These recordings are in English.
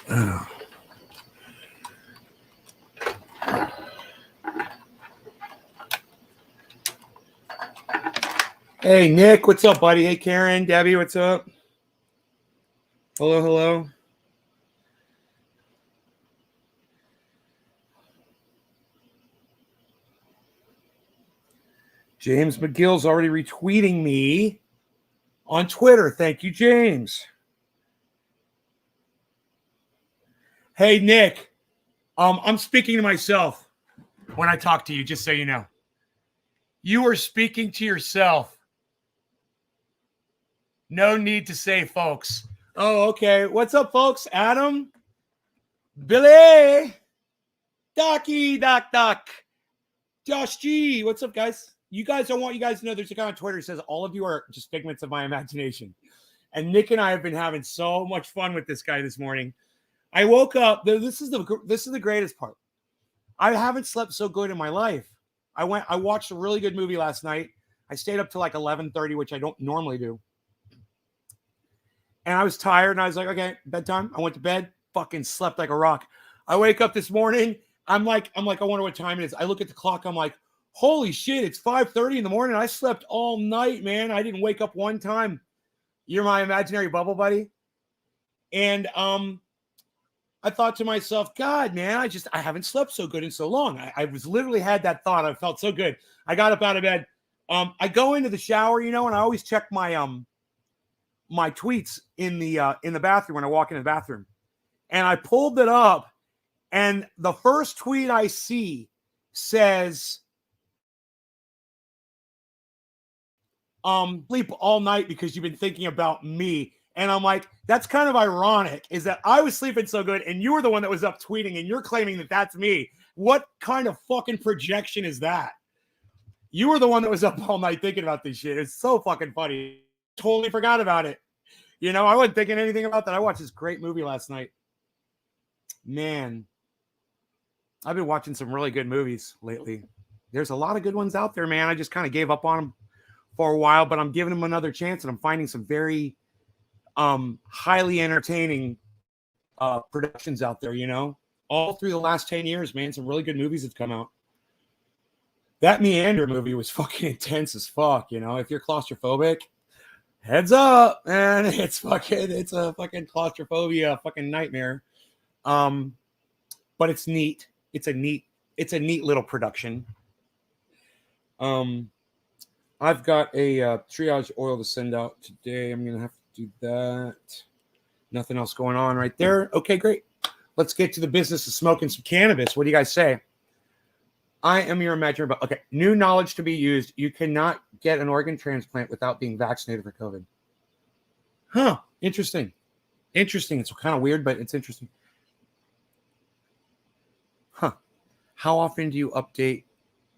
Hey, Nick, what's up, buddy? Hey, Karen, Debbie, what's up? Hello, hello. James McGill's already retweeting me on Twitter. Thank you, James. Hey, Nick, I'm speaking to myself when I talk to you, just so you know. You are speaking to yourself. No need to say, folks. Oh, okay. What's up, folks? Adam, Billy, Doc, Josh G. What's up, guys? You guys, I want you guys to know there's a guy on Twitter who says all of you are just figments of my imagination. And Nick and I have been having so much fun with this guy this morning. I woke up. This is the greatest part. I haven't slept so good in my life. I watched a really good movie last night. I stayed up till like 11:30, which I don't normally do. And I was tired, and I was like, okay, bedtime. I went to bed, fucking slept like a rock. I wake up this morning. I'm like, I wonder what time it is. I look at the clock. I'm like, holy shit, it's 5:30 in the morning. I slept all night, man. I didn't wake up one time. You're my imaginary bubble buddy. And I thought to myself, God, man, I haven't slept so good in so long. I was literally had that thought. I felt so good. I got up out of bed. I go into the shower, and I always check my my tweets in the bathroom when I walk into the bathroom. And I pulled it up, and the first tweet I see says, sleep all night because you've been thinking about me. And I'm like, that's kind of ironic, is that I was sleeping so good and you were the one that was up tweeting and you're claiming that that's me. What kind of fucking projection is that? You were the one that was up all night thinking about this shit. It's so fucking funny. Totally forgot about it. I wasn't thinking anything about that. I watched this great movie last night. Man, I've been watching some really good movies lately. There's a lot of good ones out there, man. I just kind of gave up on them for a while, but I'm giving them another chance, and I'm finding some very highly entertaining productions out there, all through the last 10 years, man. Some really good movies have come out. That Meander movie was fucking intense as fuck, if you're claustrophobic, heads up, man. It's a fucking claustrophobia fucking nightmare. But it's neat. It's a neat little production. I've got a triage oil to send out today. I'm gonna have to do that. Nothing else going on right there. Okay, great. Let's get to the business of smoking some cannabis. What do you guys say? I am your imaginary. Okay, new knowledge to be used. You cannot get an organ transplant without being vaccinated for COVID. Huh? Interesting. It's kind of weird, but it's interesting. Huh? How often do you update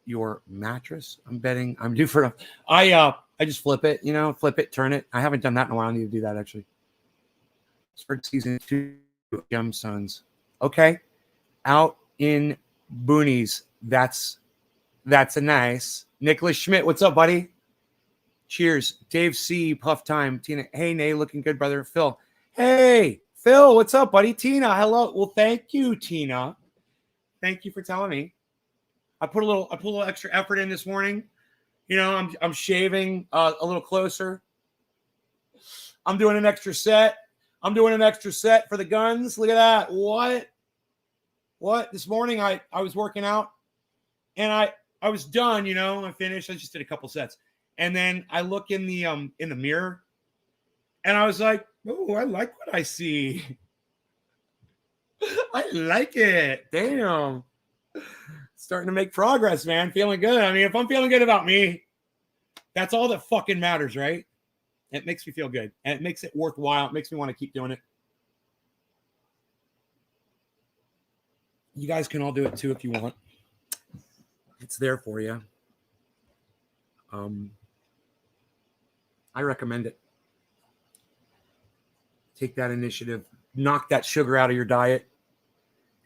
your mattress? I'm betting I'm due for I just flip it, turn it. I haven't done that in a while. I need to do that actually. Start season 2 Gemstones. Okay. Out in boonies. That's a nice. Nicholas Schmidt, what's up, buddy? Cheers. Dave C, Puff Time. Tina, hey, Nay, looking good, brother. Phil, hey, Phil, what's up, buddy? Tina, hello. Well, thank you, Tina. Thank you for telling me. I put a little extra effort in this morning. I'm shaving a little closer. I'm doing an extra set. For the guns. Look at that. What? This morning I was working out and I was done, I finished. I just did a couple sets. And then I look in the mirror and I was like, oh, I like what I see. I like it. Damn. Starting to make progress, man. Feeling good. I mean, if I'm feeling good about me, that's all that fucking matters, right? It makes me feel good. And it makes it worthwhile. It makes me want to keep doing it. You guys can all do it too if you want. It's there for you. I recommend it. Take that initiative. Knock that sugar out of your diet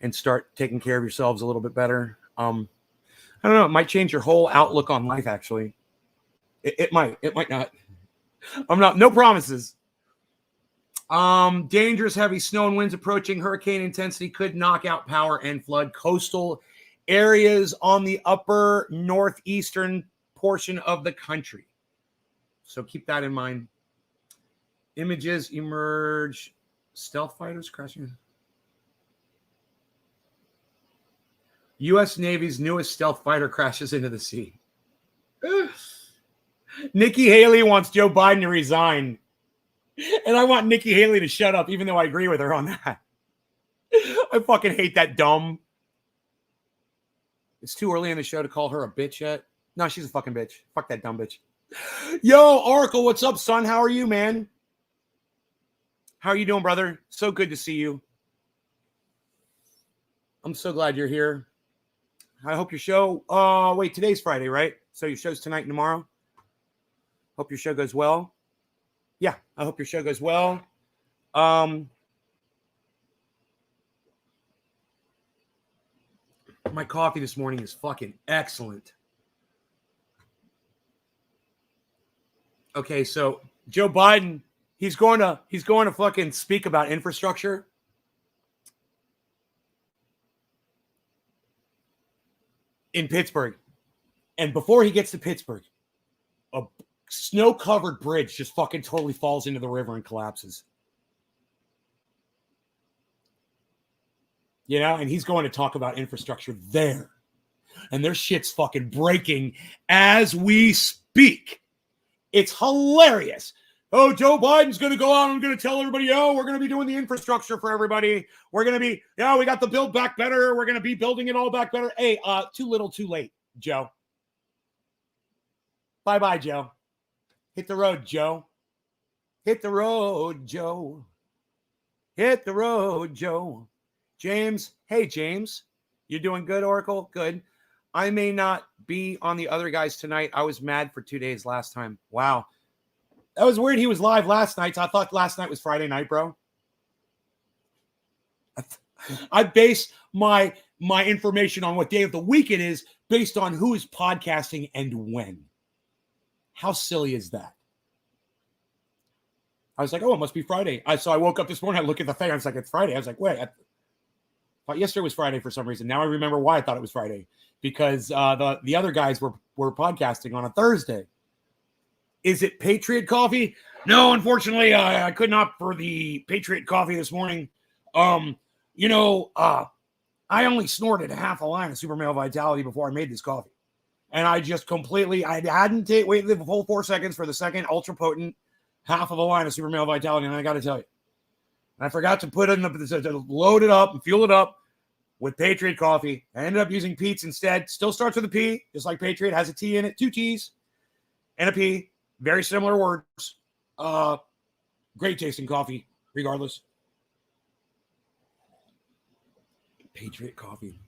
and start taking care of yourselves a little bit better. I don't know. It might change your whole outlook on life, actually. It might. It might not. No promises. Dangerous heavy snow and winds approaching. Hurricane intensity could knock out power and flood coastal areas on the upper northeastern portion of the country. So keep that in mind. Images emerge. Stealth fighters crashing. U.S. Navy's newest stealth fighter crashes into the sea. Nikki Haley wants Joe Biden to resign. And I want Nikki Haley to shut up, even though I agree with her on that. I fucking hate that dumb. It's too early in the show to call her a bitch yet. No, she's a fucking bitch. Fuck that dumb bitch. Yo, Oracle, what's up, son? How are you, man? How are you doing, brother? So good to see you. I'm so glad you're here. I hope your show... wait, today's Friday, right? So your show's tonight and tomorrow? Hope your show goes well. Yeah, I hope your show goes well. My coffee this morning is fucking excellent. Okay, so Joe Biden, he's going to fucking speak about infrastructure. In Pittsburgh. And before he gets to Pittsburgh, a snow-covered bridge just fucking totally falls into the river and collapses. You know, and he's going to talk about infrastructure there. And their shit's fucking breaking as we speak. It's hilarious. Oh, Joe Biden's going to go out and going to tell everybody, oh, we're going to be doing the infrastructure for everybody. We're going to be, we got the Build Back Better. We're going to be building it all back better. Hey, too little, too late, Joe. Bye-bye, Joe. Hit the road, Joe. Hit the road, Joe. Hit the road, Joe. James. Hey, James. You doing good, Oracle? Good. I may not be on the other guys tonight. I was mad for 2 days last time. Wow. That was weird. He was live last night. So I thought last night was Friday night, bro. I base my information on what day of the week it is based on who is podcasting and when. How silly is that? I was like, oh, it must be Friday. So I woke up this morning. I look at the thing. I was like, it's Friday. I was like, wait. I thought yesterday was Friday for some reason. Now I remember why I thought it was Friday. Because the other guys were podcasting on a Thursday. Is it Patriot Coffee? No, unfortunately, I couldn't opt for the Patriot Coffee this morning. I only snorted half a line of Super Male Vitality before I made this coffee. And I just I hadn't waited the full 4 seconds for the second ultra potent half of a line of Super Male Vitality. And I got to tell you, I forgot to put it to load it up and fuel it up with Patriot Coffee. I ended up using Pete's instead. Still starts with a P, just like Patriot has a T in it, 2 T's and a P. Very similar words. Great tasting coffee, regardless. Patriot Coffee.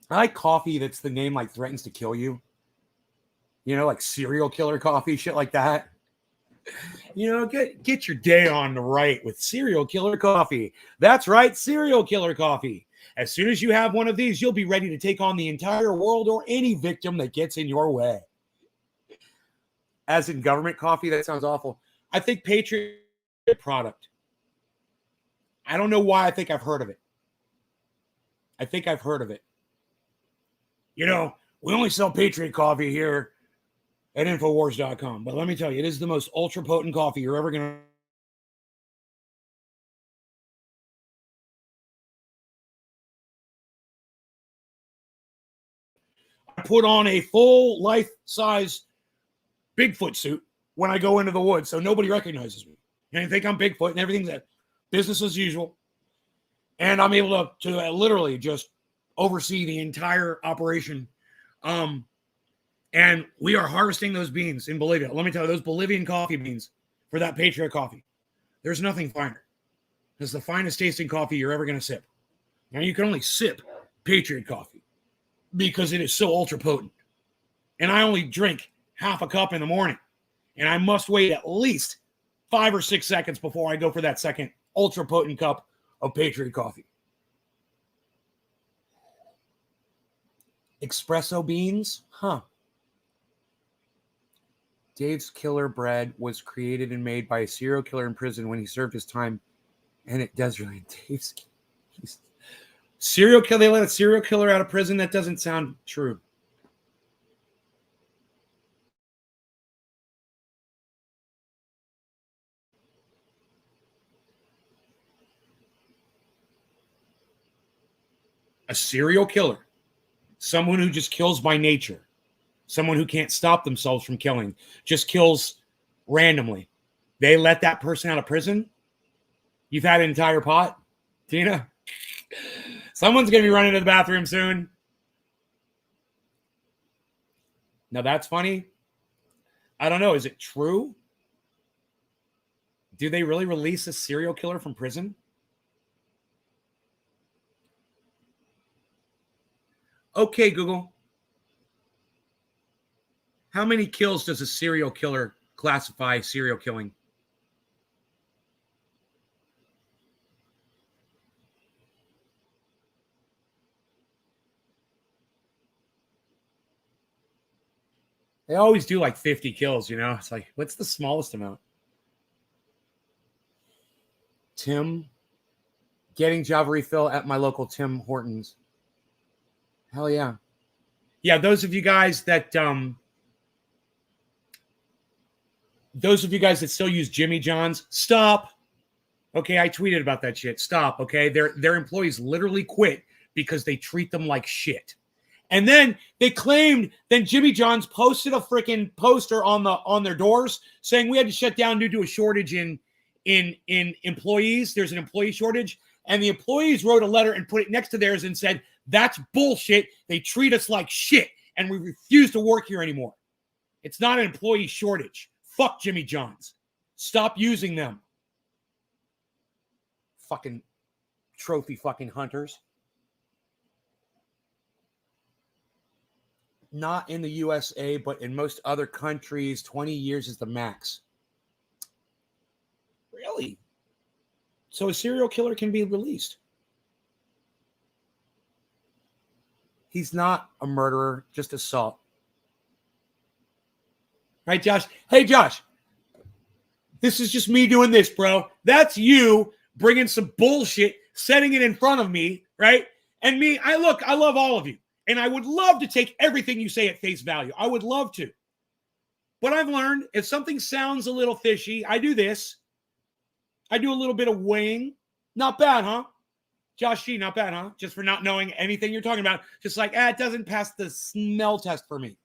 I like coffee that's the name like threatens to kill you. You know, like serial killer coffee, shit like that. You know, get your day on the right with serial killer coffee. That's right, serial killer coffee. As soon as you have one of these, you'll be ready to take on the entire world or any victim that gets in your way. As in government coffee, that sounds awful. I think Patriot product. I don't know why I think I've heard of it. You know, we only sell Patriot Coffee here at Infowars.com. But let me tell you, it is the most ultra potent coffee you're ever going to put on a full life-size Bigfoot suit when I go into the woods, so nobody recognizes me. And I think I'm Bigfoot and everything's business as usual. And I'm able to literally just oversee the entire operation. And we are harvesting those beans in Bolivia. Let me tell you, those Bolivian coffee beans for that Patriot Coffee, there's nothing finer. It's the finest tasting coffee you're ever going to sip. Now, you can only sip Patriot Coffee because it is so ultra potent. And I only drink half a cup in the morning. And I must wait at least 5 or 6 seconds before I go for that second ultra potent cup of Patriot Coffee. Espresso beans? Huh. Dave's killer bread was created and made by a serial killer in prison when he served his time, and it does really. Dave's serial killer. They let a serial killer out of prison. That doesn't sound true. A serial killer, someone who just kills by nature, someone who can't stop themselves from killing, just kills randomly. They let that person out of prison. You've had an entire pot, Tina. Someone's going to be running to the bathroom soon. Now that's funny. I don't know. Is it true? Do they really release a serial killer from prison? Okay, Google. How many kills does a serial killer classify serial killing? They always do like 50 kills, you know? It's like, what's the smallest amount? Tim, getting Java refill at my local Tim Hortons. Hell yeah. Yeah, those of you guys that still use Jimmy John's, stop. Okay, I tweeted about that shit. Stop, okay? Their employees literally quit because they treat them like shit. And then they claimed, then Jimmy John's posted a freaking poster on their doors saying we had to shut down due to a shortage in employees. There's an employee shortage. And the employees wrote a letter and put it next to theirs and said, that's bullshit. They treat us like shit. And we refuse to work here anymore. It's not an employee shortage. Fuck Jimmy John's. Stop using them. Fucking trophy fucking hunters. Not in the USA, but in most other countries, 20 years is the max. Really? So a serial killer can be released. He's not a murderer, just assault. Right, Josh? Hey, Josh. This is just me doing this, bro. That's you bringing some bullshit, setting it in front of me, right? And me, I love all of you. And I would love to take everything you say at face value. I would love to. But I've learned if something sounds a little fishy, I do this. I do a little bit of weighing. Not bad, huh? Josh G, not bad, huh? Just for not knowing anything you're talking about. Just like, it doesn't pass the smell test for me.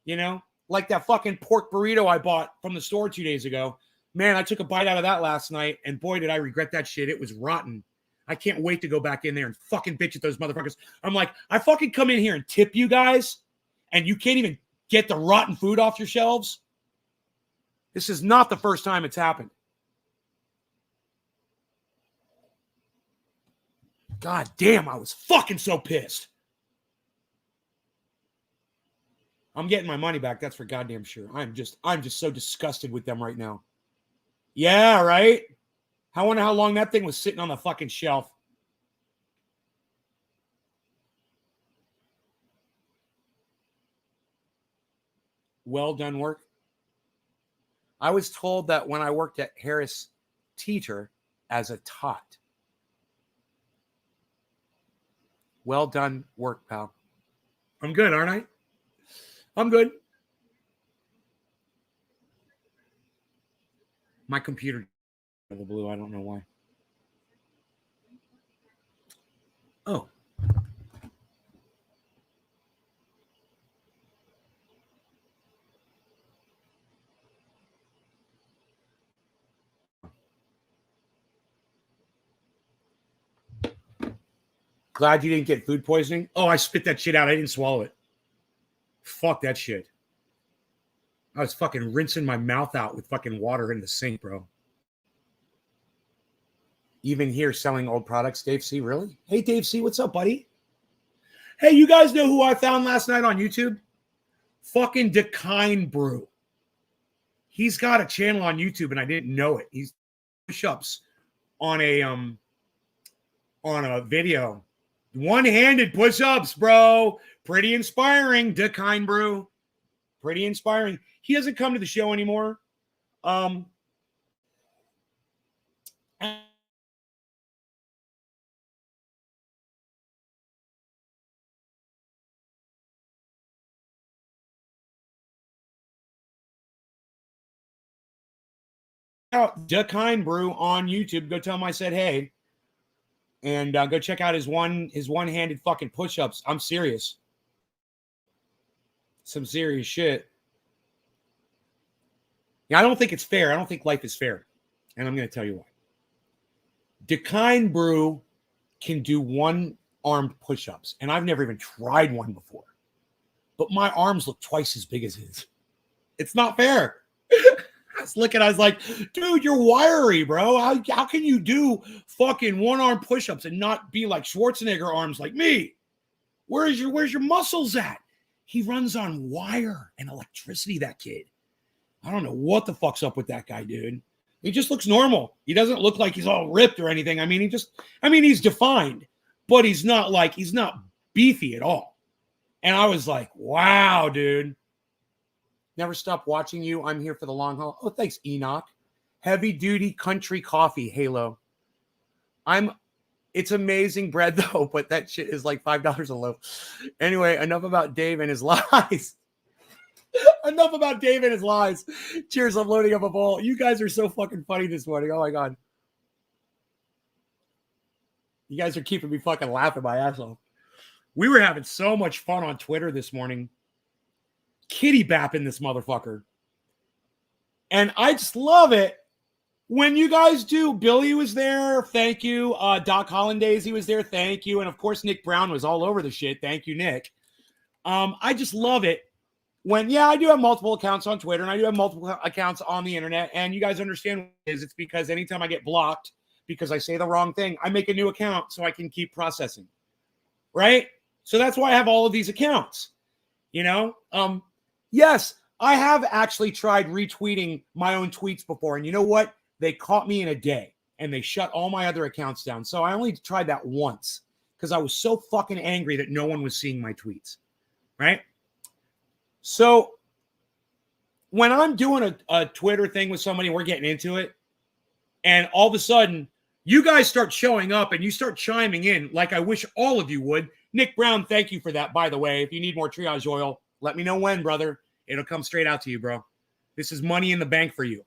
You know? Like that fucking pork burrito I bought from the store 2 days ago. Man, I took a bite out of that last night, and boy, did I regret that shit. It was rotten. I can't wait to go back in there and fucking bitch at those motherfuckers. I'm like, I fucking come in here and tip you guys, and you can't even get the rotten food off your shelves. This is not the first time it's happened. God damn, I was fucking so pissed. I'm getting my money back. That's for goddamn sure. I'm just so disgusted with them right now. Yeah, right? I wonder how long that thing was sitting on the fucking shelf. Well done work. I was told that when I worked at Harris Teeter as a tot. Well done work, pal. I'm good, aren't I? I'm good. My computer the blue. I don't know why. Oh. Glad you didn't get food poisoning. Oh, I spit that shit out. I didn't swallow it. Fuck that shit. I was fucking rinsing my mouth out with fucking water in the sink, bro. Even here selling old products, Dave C. Really? Hey, Dave C. What's up, buddy? Hey, you guys know who I found last night on YouTube? Fucking Decine Brew. He's got a channel on YouTube, and I didn't know it. He's push-ups on a video. One-handed push-ups, bro. Pretty inspiring. Decine Brew. Pretty inspiring. He doesn't come to the show anymore. Out Duck Hind Brew on YouTube. Go tell him I said hey. And go check out his one-handed fucking push-ups. I'm serious. Some serious shit. Yeah, I don't think it's fair. I don't think life is fair. And I'm going to tell you why. Duck Brew can do one-armed push-ups. And I've never even tried one before. But my arms look twice as big as his. It's not fair. I was looking, I was like, dude, you're wiry, bro. How can you do fucking one-arm push-ups and not be like Schwarzenegger arms like me? Where's your muscles at? He runs on wire and electricity, that kid. I don't know what the fuck's up with that guy, dude. He just looks normal. He doesn't look like he's all ripped or anything. I mean, he's defined, but he's not beefy at all. And I was like, wow, dude. Never stop watching you. I'm here for the long haul. Oh, thanks, Enoch. Heavy duty country coffee, Halo. It's amazing bread though, but that shit is like $5 a loaf. Anyway, enough about Dave and his lies. Enough about Dave and his lies. Cheers, I'm loading up a bowl. You guys are so fucking funny this morning. Oh my God. You guys are keeping me fucking laughing my ass off. We were having so much fun on Twitter this morning. Kitty bapping this motherfucker. And I just love it when you guys do. Billy was there. Thank you. Doc Hollandaise, he was there. Thank you. And of course, Nick Brown was all over the shit. Thank you, Nick. I just love it when, I do have multiple accounts on Twitter and I do have multiple accounts on the internet. And you guys understand what it is. It's because anytime I get blocked because I say the wrong thing, I make a new account so I can keep processing. Right? So that's why I have all of these accounts. Yes, I have actually tried retweeting my own tweets before. And you know what? They caught me in a day and they shut all my other accounts down. So I only tried that once because I was so fucking angry that no one was seeing my tweets. Right? So when I'm doing a Twitter thing with somebody and we're getting into it, and all of a sudden you guys start showing up and you start chiming in like I wish all of you would. Nick Brown, thank you for that, by the way. If you need more triage oil, let me know when, brother. It'll come straight out to you, bro. This is money in the bank for you.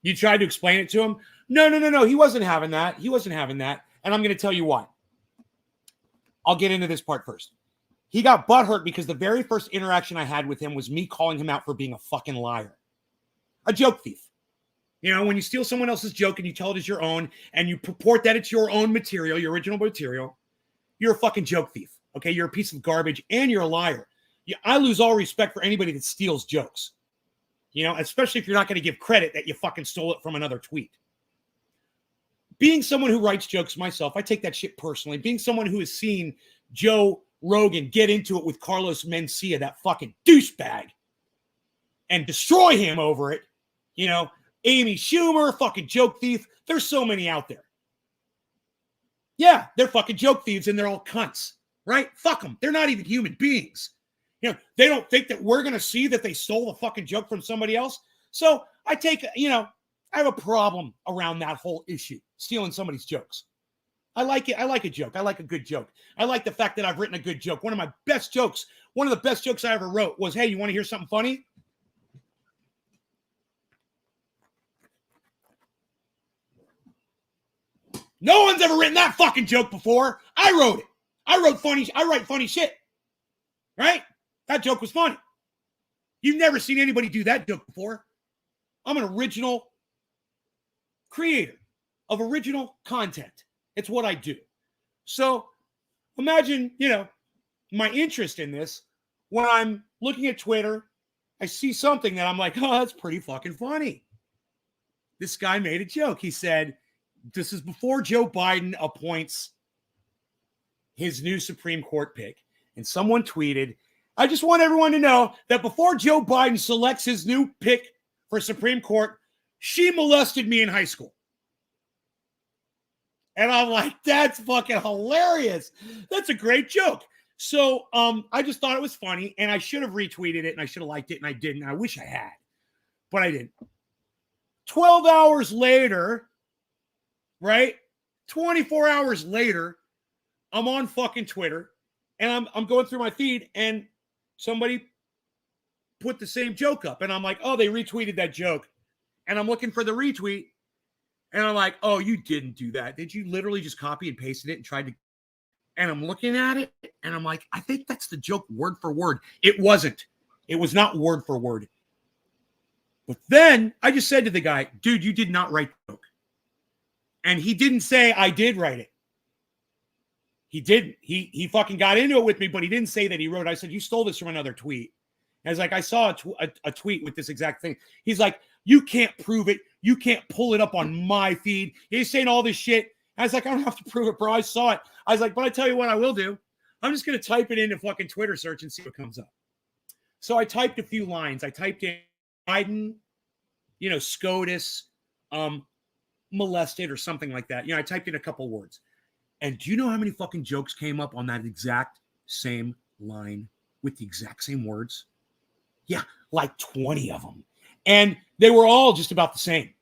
You tried to explain it to him? No. He wasn't having that. And I'm going to tell you why. I'll get into this part first. He got butthurt because the very first interaction I had with him was me calling him out for being a fucking liar. A joke thief. When you steal someone else's joke and you tell it as your own and you purport that it's your own material, your original material, you're a fucking joke thief. Okay, you're a piece of garbage and you're a liar. I lose all respect for anybody that steals jokes. Especially if you're not going to give credit that you fucking stole it from another tweet. Being someone who writes jokes myself, I take that shit personally. Being someone who has seen Joe Rogan get into it with Carlos Mencia, that fucking douchebag, and destroy him over it. Amy Schumer, fucking joke thief. There's so many out there. Yeah, they're fucking joke thieves and they're all cunts, right? Fuck them. They're not even human beings. They don't think that we're going to see that they stole the fucking joke from somebody else. So I have a problem around that whole issue, stealing somebody's jokes. I like it. I like a joke. I like a good joke. I like the fact that I've written a good joke. One of the best jokes I ever wrote was, hey, you want to hear something funny? No one's ever written that fucking joke before. I wrote it. I write funny shit. Right? That joke was funny. You've never seen anybody do that joke before. I'm an original creator of original content. It's what I do. So imagine, my interest in this. When I'm looking at Twitter, I see something that I'm like, oh, that's pretty fucking funny. This guy made a joke. He said, this is before Joe Biden appoints his new Supreme Court pick. And someone tweeted, I just want everyone to know that before Joe Biden selects his new pick for Supreme Court, she molested me in high school. And I'm like, that's fucking hilarious. That's a great joke. So I just thought it was funny, and I should have retweeted it, and I should have liked it, and I didn't. I wish I had, but I didn't. 12 hours later, right? 24 hours later, I'm on fucking Twitter, and I'm going through my feed, and somebody put the same joke up, and I'm like, oh, they retweeted that joke, and I'm looking for the retweet, and I'm like, oh, you didn't do that. Did you literally just copy and pasted it and tried to? And I'm looking at it, and I'm like, I think that's the joke word for word. It wasn't. It was not word for word. But then I just said to the guy, dude, you did not write the joke. And he didn't say I did write it. He didn't. He fucking got into it with me, but he didn't say that he wrote it. I said, you stole this from another tweet. And I was like, I saw a tweet with this exact thing. He's like, you can't prove it. You can't pull it up on my feed. He's saying all this shit. I was like, I don't have to prove it, bro. I saw it. I was like, but I tell you what I will do. I'm just going to type it into fucking Twitter search and see what comes up. So I typed a few lines. I typed in Biden, SCOTUS, molested or something like that. I typed in a couple words. And do you know how many fucking jokes came up on that exact same line with the exact same words? Yeah, like 20 of them. And they were all just about the same.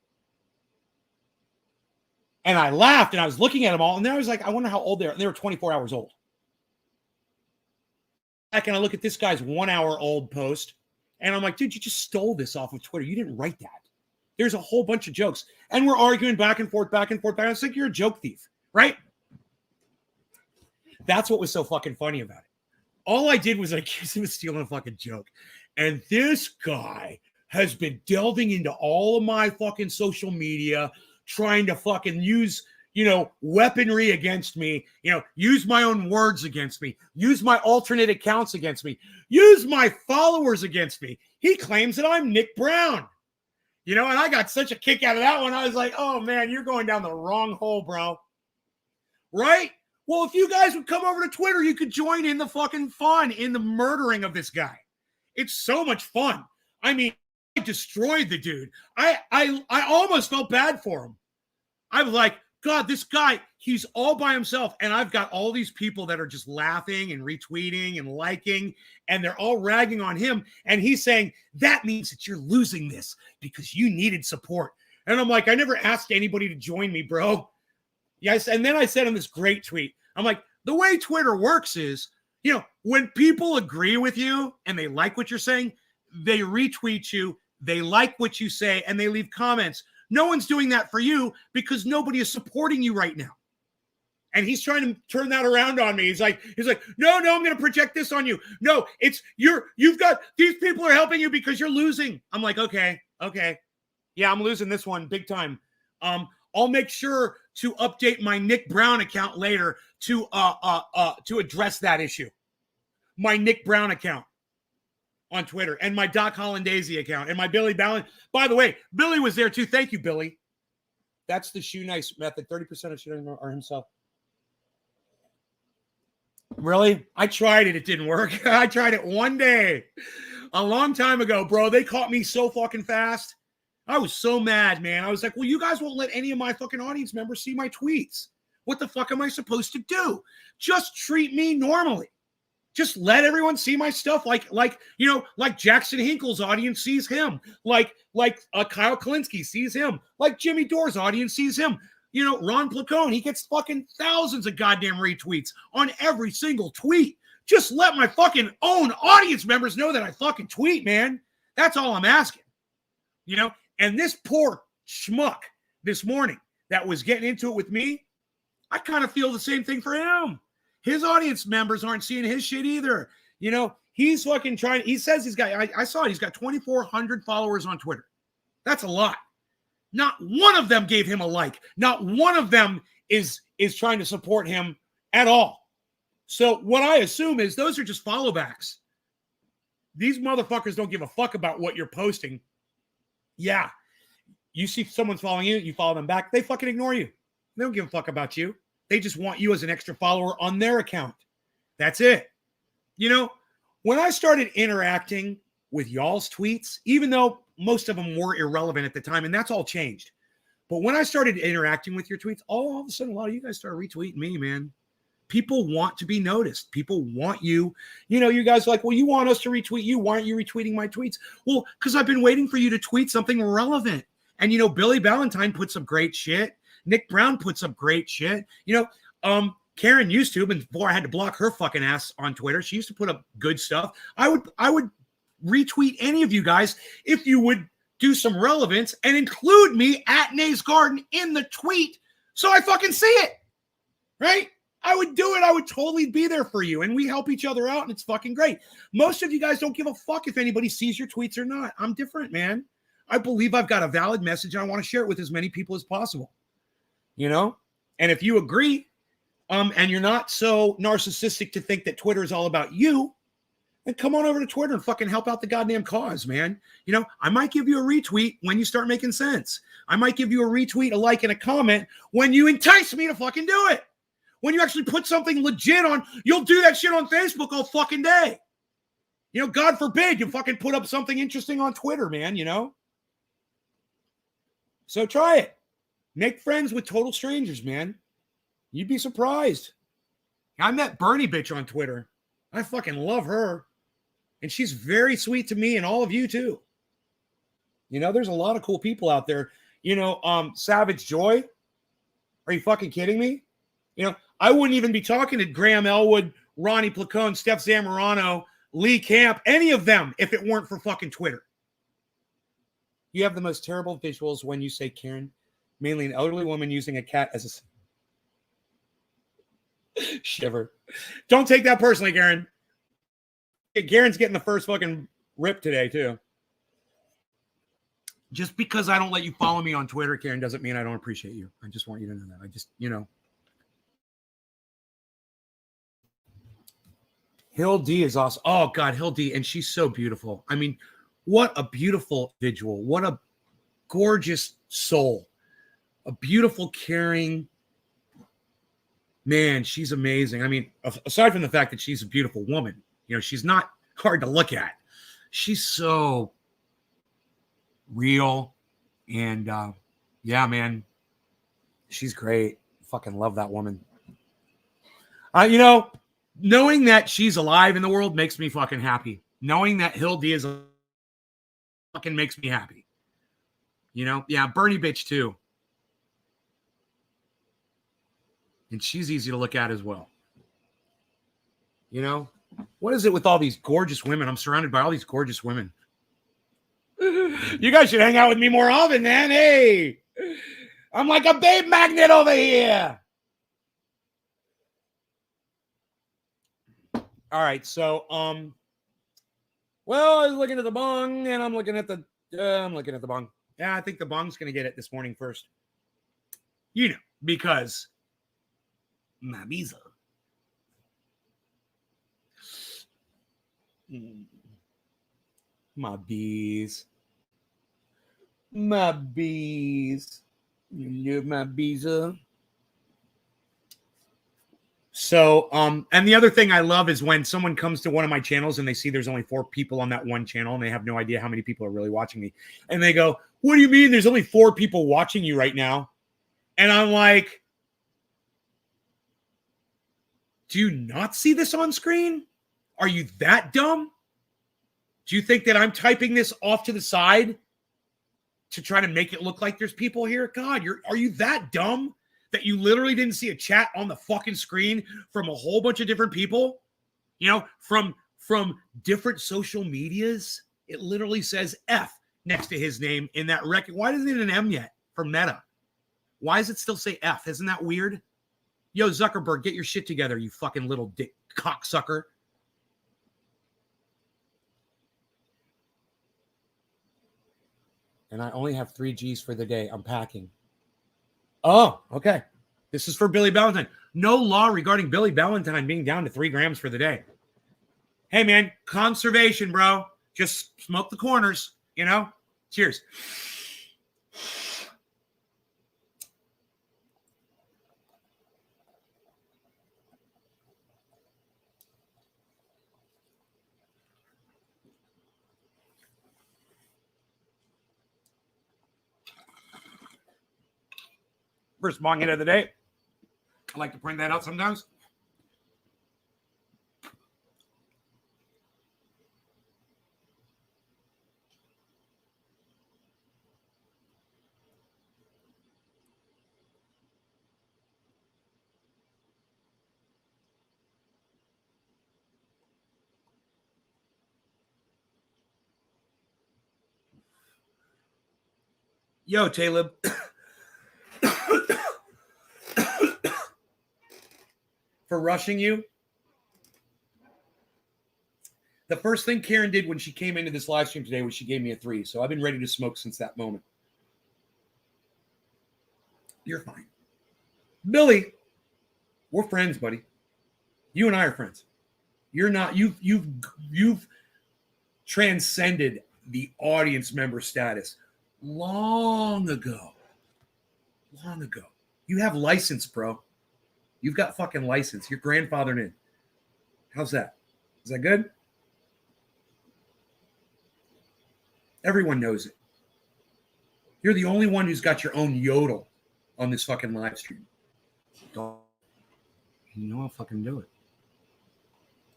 And I laughed, and I was looking at them all, and then I was like, I wonder how old they are. And they were 24 hours old. Back, and I look at this guy's 1 hour old post, and I'm like, dude, you just stole this off of Twitter. You didn't write that. There's a whole bunch of jokes. And we're arguing back and forth, back and forth. I was like, you're a joke thief, right? That's what was so fucking funny about it. All I did was I accused him of stealing a fucking joke. And this guy has been delving into all of my fucking social media, trying to fucking use, weaponry against me, use my own words against me, use my alternate accounts against me, use my followers against me. He claims that I'm Nick Brown, and I got such a kick out of that one. I was like, oh man, you're going down the wrong hole, bro. Right? Well, if you guys would come over to Twitter, you could join in the fucking fun in the murdering of this guy. It's so much fun. I mean, I destroyed the dude. I almost felt bad for him. I was like, God, this guy, he's all by himself. And I've got all these people that are just laughing and retweeting and liking, and they're all ragging on him. And he's saying, that means that you're losing this because you needed support. And I'm like, I never asked anybody to join me, bro. Yes. And then I said in this great tweet, I'm like, the way Twitter works is, when people agree with you and they like what you're saying, they retweet you, they like what you say, and they leave comments. No one's doing that for you because nobody is supporting you right now. And he's trying to turn that around on me. He's like, no, I'm going to project this on you. No, you've got, these people are helping you because you're losing. I'm like, okay. Yeah, I'm losing this one big time. I'll make sure to update my Nick Brown account later to address that issue. My Nick Brown account on Twitter, and my Doc Hollandaise account, and my Billy Ballin. By the way, Billy was there too. Thank you, Billy. That's the shoe nice method. 30% of shoe are himself. Really? I tried it. It didn't work. I tried it one day a long time ago, bro. They caught me so fucking fast. I was so mad, man. I was like, well, you guys won't let any of my fucking audience members see my tweets. What the fuck am I supposed to do? Just treat me normally. Just let everyone see my stuff like Jackson Hinkle's audience sees him, like Kyle Kalinske sees him, like Jimmy Dore's audience sees him. Ron Placone, he gets fucking thousands of goddamn retweets on every single tweet. Just let my fucking own audience members know that I fucking tweet, man. That's all I'm asking. And this poor schmuck this morning that was getting into it with me, I kind of feel the same thing for him. His audience members aren't seeing his shit either. He's fucking trying. He says he's got, I saw it, he's got 2,400 followers on Twitter. That's a lot. Not one of them gave him a like. Not one of them is trying to support him at all. So what I assume is those are just follow backs. These motherfuckers don't give a fuck about what you're posting. Yeah. You see someone's following you, you follow them back. They fucking ignore you. They don't give a fuck about you. They just want you as an extra follower on their account. That's it. When I started interacting with y'all's tweets, even though most of them were irrelevant at the time, and that's all changed. But when I started interacting with your tweets, all of a sudden, a lot of you guys started retweeting me, man. People want to be noticed. People want you. You know, you guys are like, well, you want us to retweet you. Why aren't you retweeting my tweets? Well, because I've been waiting for you to tweet something relevant. And, you know, Billy Ballantyne puts up great shit. Nick Brown puts up great shit. You know, Karen used to, but before I had to block her fucking ass on Twitter, she used to put up good stuff. I would retweet any of you guys if you would do some relevance and include me at Nays Garden in the tweet so I fucking see it. Right? I would do it. I would totally be there for you. And we help each other out, and it's fucking great. Most of you guys don't give a fuck if anybody sees your tweets or not. I'm different, man. I believe I've got a valid message, and I want to share it with as many people as possible. You know? And if you agree, and you're not so narcissistic to think that Twitter is all about you, then come on over to Twitter and fucking help out the goddamn cause, man. You know, I might give you a retweet when you start making sense. I might give you a retweet, a like, and a comment when you entice me to fucking do it. When you actually put something legit on, you'll do that shit on Facebook all fucking day. You know, God forbid you fucking put up something interesting on Twitter, man, you know? So try it. Make friends with total strangers, man. You'd be surprised. I met Bernie bitch on Twitter. I fucking love her. And she's very sweet to me and all of you too. You know, there's a lot of cool people out there. You know, Savage Joy. Are you fucking kidding me? You know, I wouldn't even be talking to Graham Elwood, Ronnie Placone, Steph Zamorano, Lee Camp, any of them if it weren't for fucking Twitter. You have the most terrible visuals when you say Karen, mainly an elderly woman using a cat as a shiver. Don't take that personally, Karen. Karen's getting the first fucking rip today, too. Just because I don't let you follow me on Twitter, Karen, doesn't mean I don't appreciate you. I just want you to know that. I just, you know. Hill D is awesome. Oh, God, Hill D. And she's so beautiful. I mean, what a beautiful individual. What a gorgeous soul. A beautiful, caring man. She's amazing. I mean, aside from the fact that she's a beautiful woman, you know, she's not hard to look at. She's so real. And, yeah, man, she's great. Fucking love that woman. You know, knowing that she's alive in the world makes me fucking happy. Knowing that Hill D is fucking makes me happy. You know? Yeah, Bernie bitch too. And she's easy to look at as well. You know? What is it with all these gorgeous women? I'm surrounded by all these gorgeous women. You guys should hang out with me more often, man. Hey, I'm like a babe magnet over here. All right, so well, I was looking at the bong, and I'm looking at the bong. Yeah, I think the bong's gonna get it this morning first. You know, because my visa. My bees. My bees. You love my visa. So, and the other thing I love is when someone comes to one of my channels and they see there's only 4 people on that one channel and they have no idea how many people are really watching me. And they go, what do you mean there's only 4 people watching you right now? And I'm like, do you not see this on screen? Are you that dumb? Do you think that I'm typing this off to the side to try to make it look like there's people here? God, are you that dumb that you literally didn't see a chat on the fucking screen from a whole bunch of different people? You know, from different social medias. It literally says F next to his name in that record. Why isn't it an M yet for Meta? Why does it still say F? Isn't that weird? Yo, Zuckerberg, get your shit together, you fucking little dick cocksucker. And I only have 3 G's for the day. I'm packing. Oh, okay. This is for Billy Ballantyne. No law regarding Billy Ballantyne being down to 3 grams for the day. Hey, man, conservation, bro. Just smoke the corners, you know? Cheers. First bong hit of the day. I like to print that out sometimes. Yo, Talib. For rushing you. The first thing Karen did when she came into this live stream today was she gave me a 3. So I've been ready to smoke since that moment. You're fine. Billy, we're friends, buddy. You and I are friends. You're not, you've transcended the audience member status long ago. Long ago. You have license, bro. You've got fucking license. You're grandfathered in. How's that? Is that good? Everyone knows it. You're the only one who's got your own yodel on this fucking live stream. You know I'll fucking do it.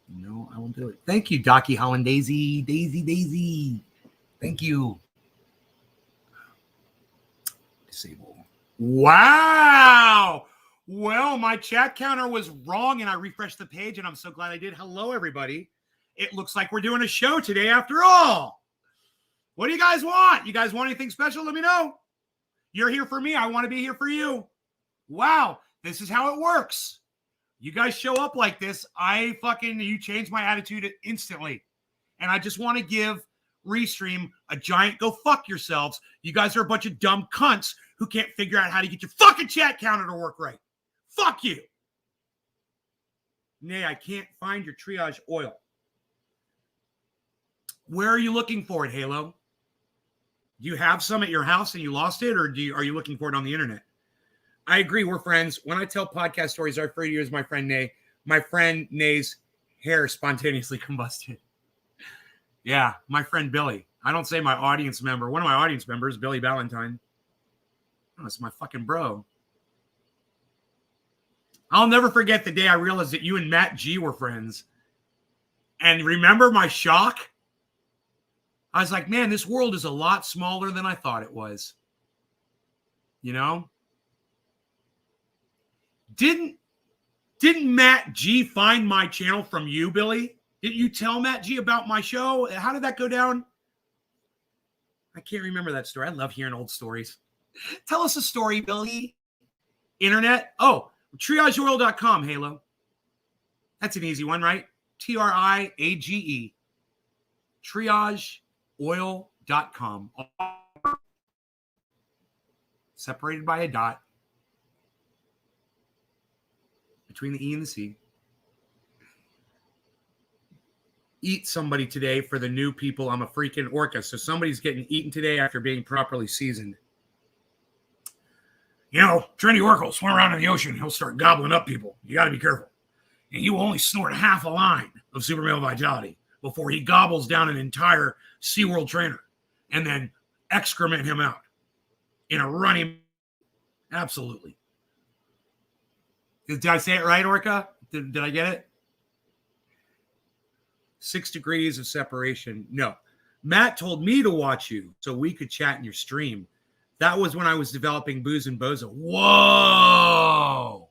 No, I will do it. Thank you, Docky Holland Daisy. Daisy. Thank you. Disable. Wow. Well, my chat counter was wrong and I refreshed the page and I'm so glad I did. Hello, everybody. It looks like we're doing a show today after all. What do you guys want? You guys want anything special? Let me know. You're here for me. I want to be here for you. Wow. This is how it works. You guys show up like this, you change my attitude instantly. And I just want to give Restream a giant go fuck yourselves. You guys are a bunch of dumb cunts who can't figure out how to get your fucking chat counter to work right. Fuck you. Nay, I can't find your triage oil. Where are you looking for it, Halo? Do you have some at your house and you lost it, or are you looking for it on the internet? I agree, we're friends. When I tell podcast stories, I refer to you as my friend Nay. My friend Nay's hair spontaneously combusted. Yeah, my friend Billy. I don't say my audience member. One of my audience members, Billy Valentine. Oh, it's my fucking bro. I'll never forget the day I realized that you and Matt G were friends. And remember my shock? I was like, man, this world is a lot smaller than I thought it was. You know? Didn't Matt G find my channel from you, Billy? Didn't you tell Matt G about my show? How did that go down? I can't remember that story. I love hearing old stories. Tell us a story, Billy. Internet? Oh, triageoil.com, Halo. That's an easy one, right? TRIAGE. Triageoil.com. Separated by a dot. Between the E and the C. Eat somebody today for the new people. I'm a freaking orca. So somebody's getting eaten today after being properly seasoned. You know, Trendy Orca will swim around in the ocean. He'll start gobbling up people. You got to be careful. And he will only snort half a line of super male vitality before he gobbles down an entire SeaWorld trainer and then excrement him out in a running. Absolutely. Did I say it right, Orca? Did I get it? 6 degrees of separation. No. Matt told me to watch you so we could chat in your stream. That was when I was developing Booze and Bozo. Whoa.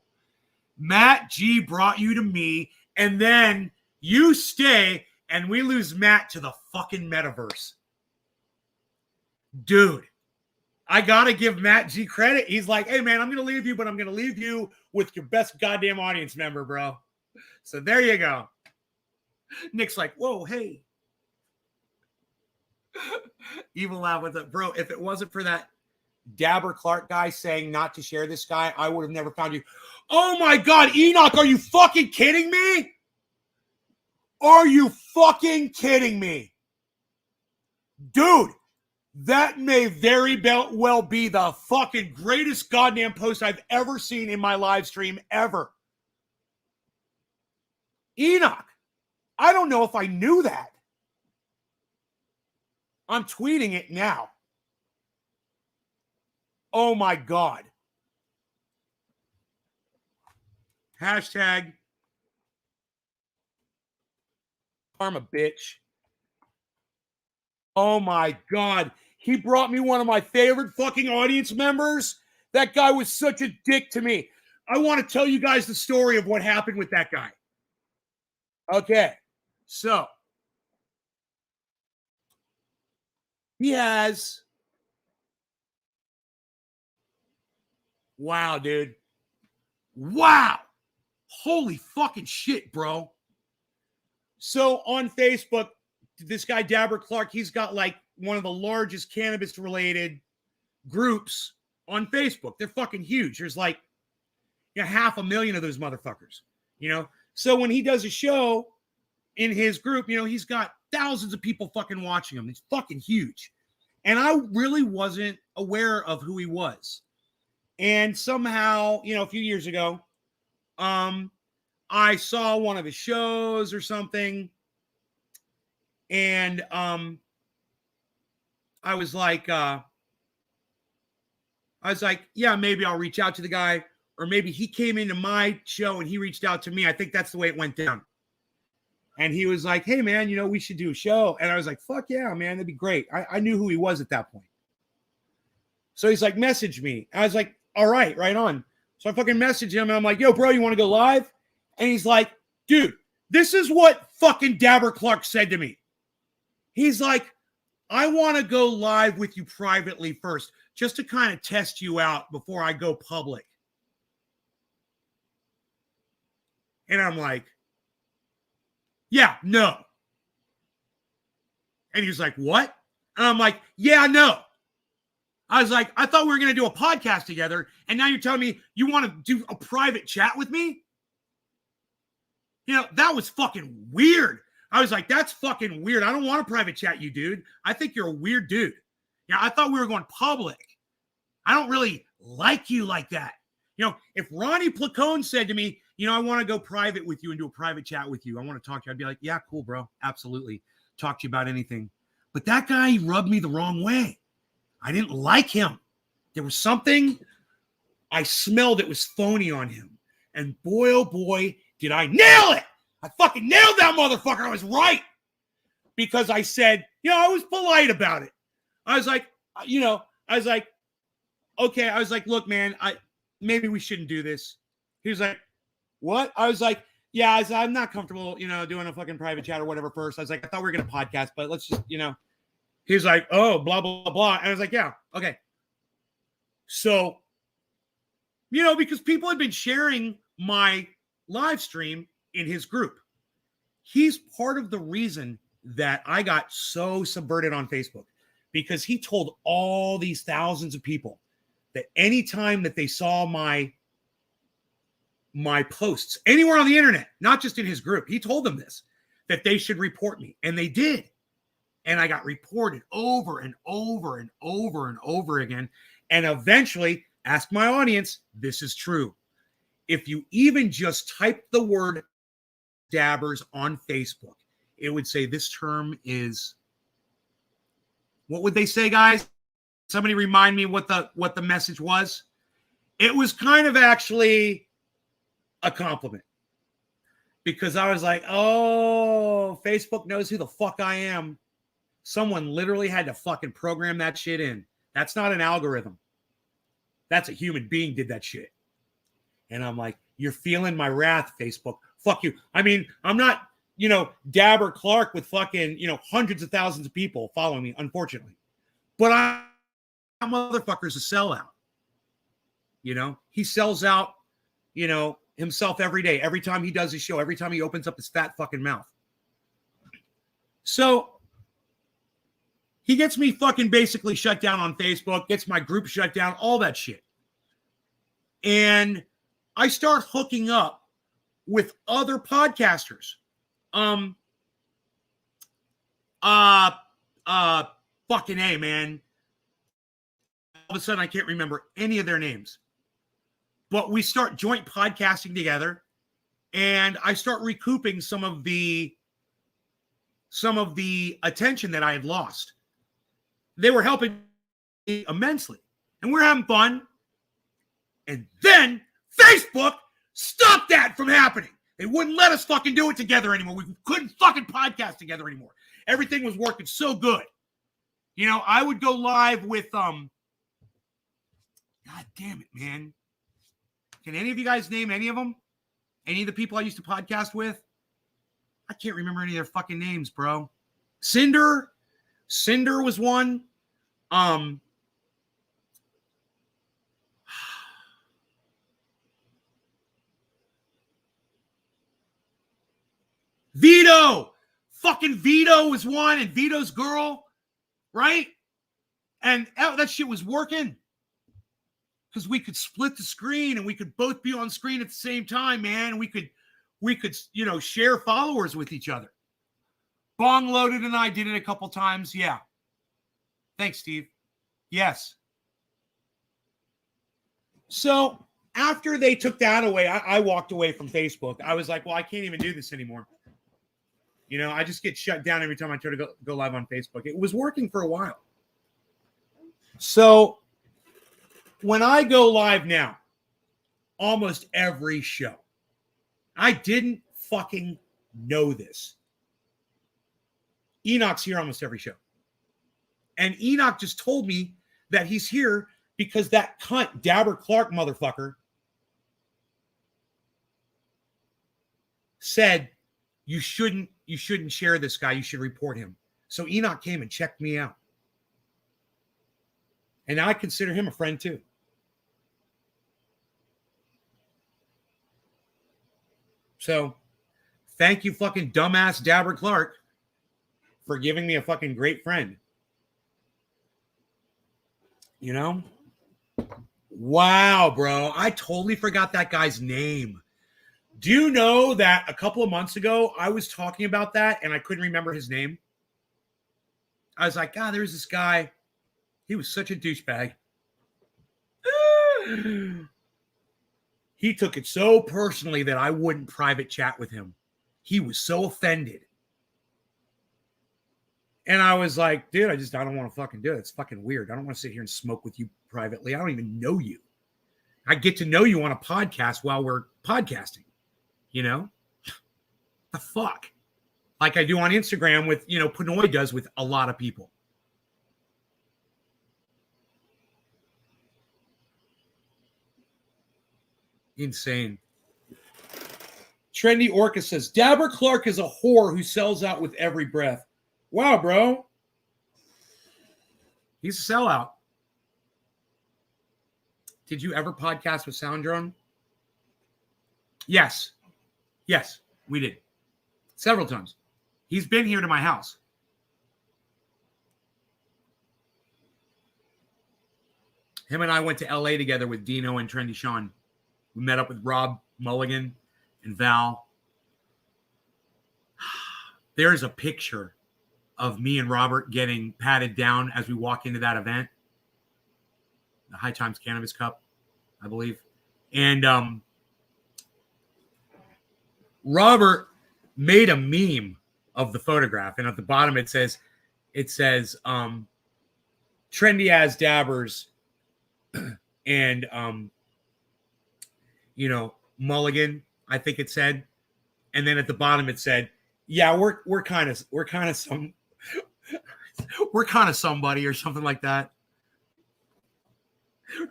Matt G brought you to me, and then you stay, and we lose Matt to the fucking metaverse. Dude, I got to give Matt G credit. He's like, hey, man, I'm going to leave you, but I'm going to leave you with your best goddamn audience member, bro. So there you go. Nick's like, whoa, hey. Evil laugh with it. Bro, if it wasn't for that Dabber Clark guy saying not to share this guy, I would have never found you. Oh, my God, Enoch, are you fucking kidding me? Are you fucking kidding me? Dude, that may very well be the fucking greatest goddamn post I've ever seen in my live stream ever. Enoch, I don't know if I knew that. I'm tweeting it now. Oh my God. Hashtag karma bitch. Oh my God. He brought me one of my favorite fucking audience members. That guy was such a dick to me. I want to tell you guys the story of what happened with that guy. Okay. So he has Wow, dude. Wow. Holy fucking shit, bro. So on Facebook, this guy, Dabber Clark, he's got like one of the largest cannabis related groups on Facebook. They're fucking huge. There's like 500,000 of those motherfuckers, So when he does a show in his group, he's got thousands of people fucking watching him. He's fucking huge. And I really wasn't aware of who he was. And somehow, a few years ago, I saw one of his shows or something. And I was like, yeah, maybe I'll reach out to the guy. Or maybe he came into my show and he reached out to me. I think that's the way it went down. And he was like, hey, man, we should do a show. And I was like, fuck yeah, man, that'd be great. I knew who he was at that point. So he's like, message me. I was like, all right on. So I fucking messaged him and I'm like, yo, bro, you want to go live? And he's like, dude, this is what fucking Dabber Clark said to me. He's like, I want to go live with you privately first, just to kind of test you out before I go public. And I'm like, yeah, no. And he was like, what? And I'm like, yeah, no. I was like, I thought we were going to do a podcast together. And now you're telling me you want to do a private chat with me? That was fucking weird. I was like, that's fucking weird. I don't want to private chat you, dude. I think you're a weird dude. I thought we were going public. I don't really like you like that. If Ronnie Placone said to me, I want to go private with you and do a private chat with you, I want to talk to you, I'd be like, yeah, cool, bro. Absolutely. Talk to you about anything. But that guy, he rubbed me the wrong way. I didn't like him. There was something I smelled that was phony on him. And boy, oh boy, did I nail it. I fucking nailed that motherfucker. I was right. Because I said, I was polite about it. I was like, okay. I was like, look, man, maybe we shouldn't do this. He was like, what? I was like, yeah, I'm not comfortable, doing a fucking private chat or whatever first. I was like, I thought we were going to podcast, but let's just, He was like, oh, blah, blah, blah. And I was like, yeah, okay. So, because people had been sharing my live stream in his group. He's part of the reason that I got so subverted on Facebook, because he told all these thousands of people that anytime that they saw my posts anywhere on the internet, not just in his group, he told them this, that they should report me. And they did. And I got reported over and over and over and over again. And eventually, ask my audience, this is true. If you even just type the word dabbers on Facebook, it would say this term is, what would they say, guys? Somebody remind me what the message was. It was kind of actually a compliment, because I was like, oh, Facebook knows who the fuck I am. Someone literally had to fucking program that shit in. That's not an algorithm. That's a human being did that shit. And I'm like, you're feeling my wrath, Facebook. Fuck you. I mean, I'm not, Dabber Clark with fucking, hundreds of thousands of people following me, unfortunately. But that motherfucker's a sellout. He sells out, himself every day, every time he does his show, every time he opens up his fat fucking mouth. So he gets me fucking basically shut down on Facebook, gets my group shut down, all that shit. And I start hooking up with other podcasters. Fucking A, man. All of a sudden, I can't remember any of their names. But we start joint podcasting together, and I start recouping some of the attention that I had lost. They were helping me immensely, and we're having fun. And then Facebook stopped that from happening. They wouldn't let us fucking do it together anymore. We couldn't fucking podcast together anymore. Everything was working so good. I would go live with, God damn it, man. Can any of you guys name any of them? Any of the people I used to podcast with? I can't remember any of their fucking names, bro. Cinder was one. Vito. Fucking Vito was one, and Vito's girl, right? And that shit was working. Because we could split the screen and we could both be on screen at the same time, man. And we could, share followers with each other. Bong Loaded and I did it a couple times. Yeah. Thanks, Steve. Yes. So after they took that away, I walked away from Facebook. I was like, well, I can't even do this anymore. I just get shut down every time I try to go live on Facebook. It was working for a while. So when I go live now, almost every show, I didn't fucking know this. Enoch's here almost every show. And Enoch just told me that he's here because that cunt, Dabber Clark motherfucker, said, you shouldn't share this guy. You should report him. So Enoch came and checked me out. And I consider him a friend too. So thank you, fucking dumbass Dabber Clark, for giving me a fucking great friend. Wow, bro. I totally forgot that guy's name. Do you know that a couple of months ago, I was talking about that and I couldn't remember his name? I was like, God, there's this guy. He was such a douchebag. He took it so personally that I wouldn't private chat with him. He was so offended. And I was like, dude, I don't want to fucking do it. It's fucking weird. I don't want to sit here and smoke with you privately. I don't even know you. I get to know you on a podcast while we're podcasting. The fuck? Like I do on Instagram with, Pinoy does with a lot of people. Insane. Trendy Orca says, Dabber Clark is a whore who sells out with every breath. Wow, bro. He's a sellout. Did you ever podcast with Sound Drone? Yes. Yes, we did. Several times. He's been here to my house. Him and I went to LA together with Dino and Trendy Sean. We met up with Rob Mulligan and Val. There's a picture of me and Robert getting patted down as we walk into that event. The High Times Cannabis Cup, I believe. And Robert made a meme of the photograph. And at the bottom it says, trendy as dabbers and, Mulligan, I think it said. And then at the bottom it said, yeah, we're kind of somebody or something like that.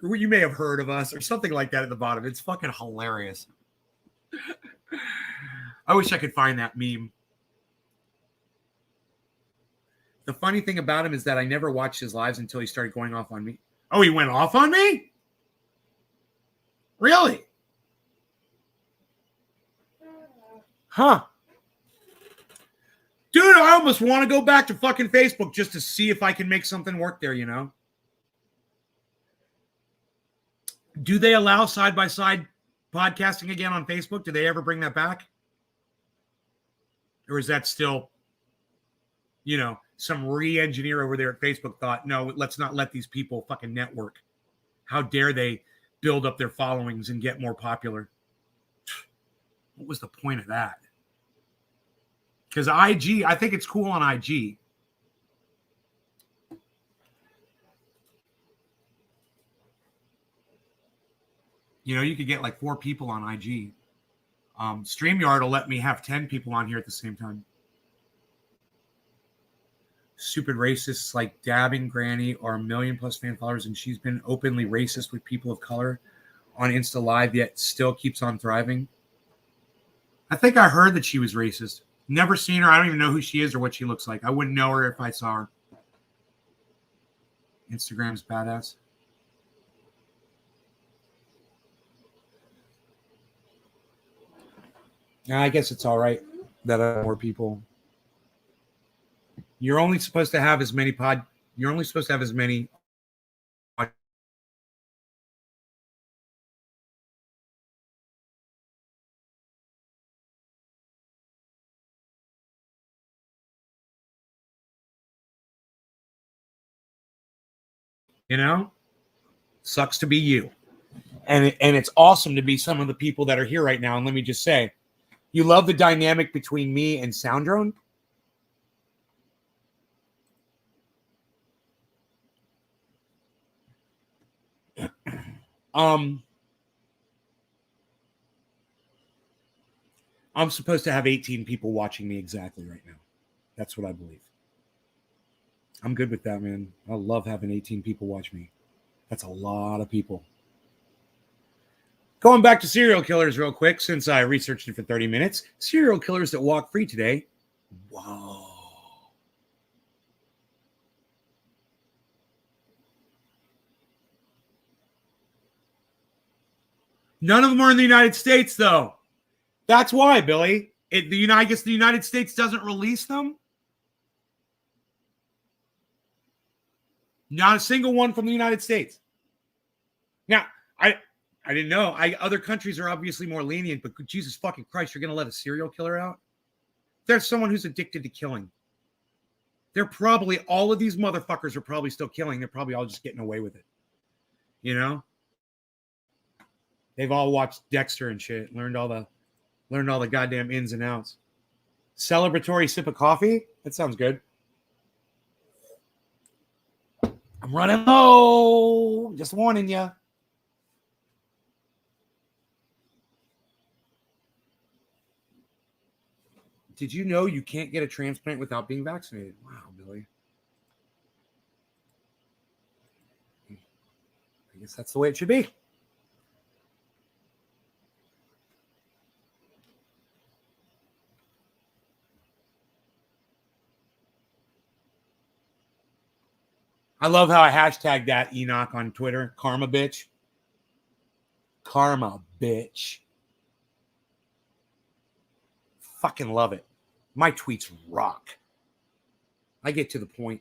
You may have heard of us or something like that at the bottom. It's fucking hilarious. I wish I could find that meme. The funny thing about him is that I never watched his lives until he started going off on me. Oh, he went off on me? Really? Huh. Dude, I almost want to go back to fucking Facebook just to see if I can make something work there, Do they allow side-by-side podcasting again on Facebook? Do they ever bring that back? Or is that still, some re-engineer over there at Facebook thought, no, let's not let these people fucking network. How dare they build up their followings and get more popular? What was the point of that? Because IG, I think it's cool on IG. You could get like 4 people on IG. StreamYard will let me have 10 people on here at the same time. Stupid racists like Dabbing Granny are 1 million+ fan followers, and she's been openly racist with people of color on Insta Live, yet still keeps on thriving. I think I heard that she was racist. Never seen her. I don't even know who she is or what she looks like. I wouldn't know her if I saw her. Instagram's badass. I guess it's all right. that are more people. You're only supposed to have as many You're only supposed to have as many. You know, sucks to be you. And it's awesome to be some of the people that are here right now. And let me just say, you love the dynamic between me and Soundrone? I'm supposed to have 18 people watching me exactly right now. That's what I believe. I'm good with that, man. I love having 18 people watch me. That's a lot of people. Going back to serial killers real quick, since I researched it for 30 minutes. Serial killers that walk free today. Whoa. None of them are in the United States, though. That's why, Billy. I guess the United States doesn't release them. Not a single one from the United States. Now, I didn't know. Other countries are obviously more lenient, but Jesus fucking Christ, you're going to let a serial killer out? There's someone who's addicted to killing. They're probably, all of these motherfuckers are probably still killing. They're probably all just getting away with it. You know? They've all watched Dexter and shit, learned all the goddamn ins and outs. Celebratory sip of coffee? That sounds good. I'm running low. Just warning you. Did you know you can't get a transplant without being vaccinated? Wow, Billy. I guess that's the way it should be. I love how I hashtagged that Enoch on Twitter. Karma bitch. Karma bitch. Fucking love it. My tweets rock. I get to the point.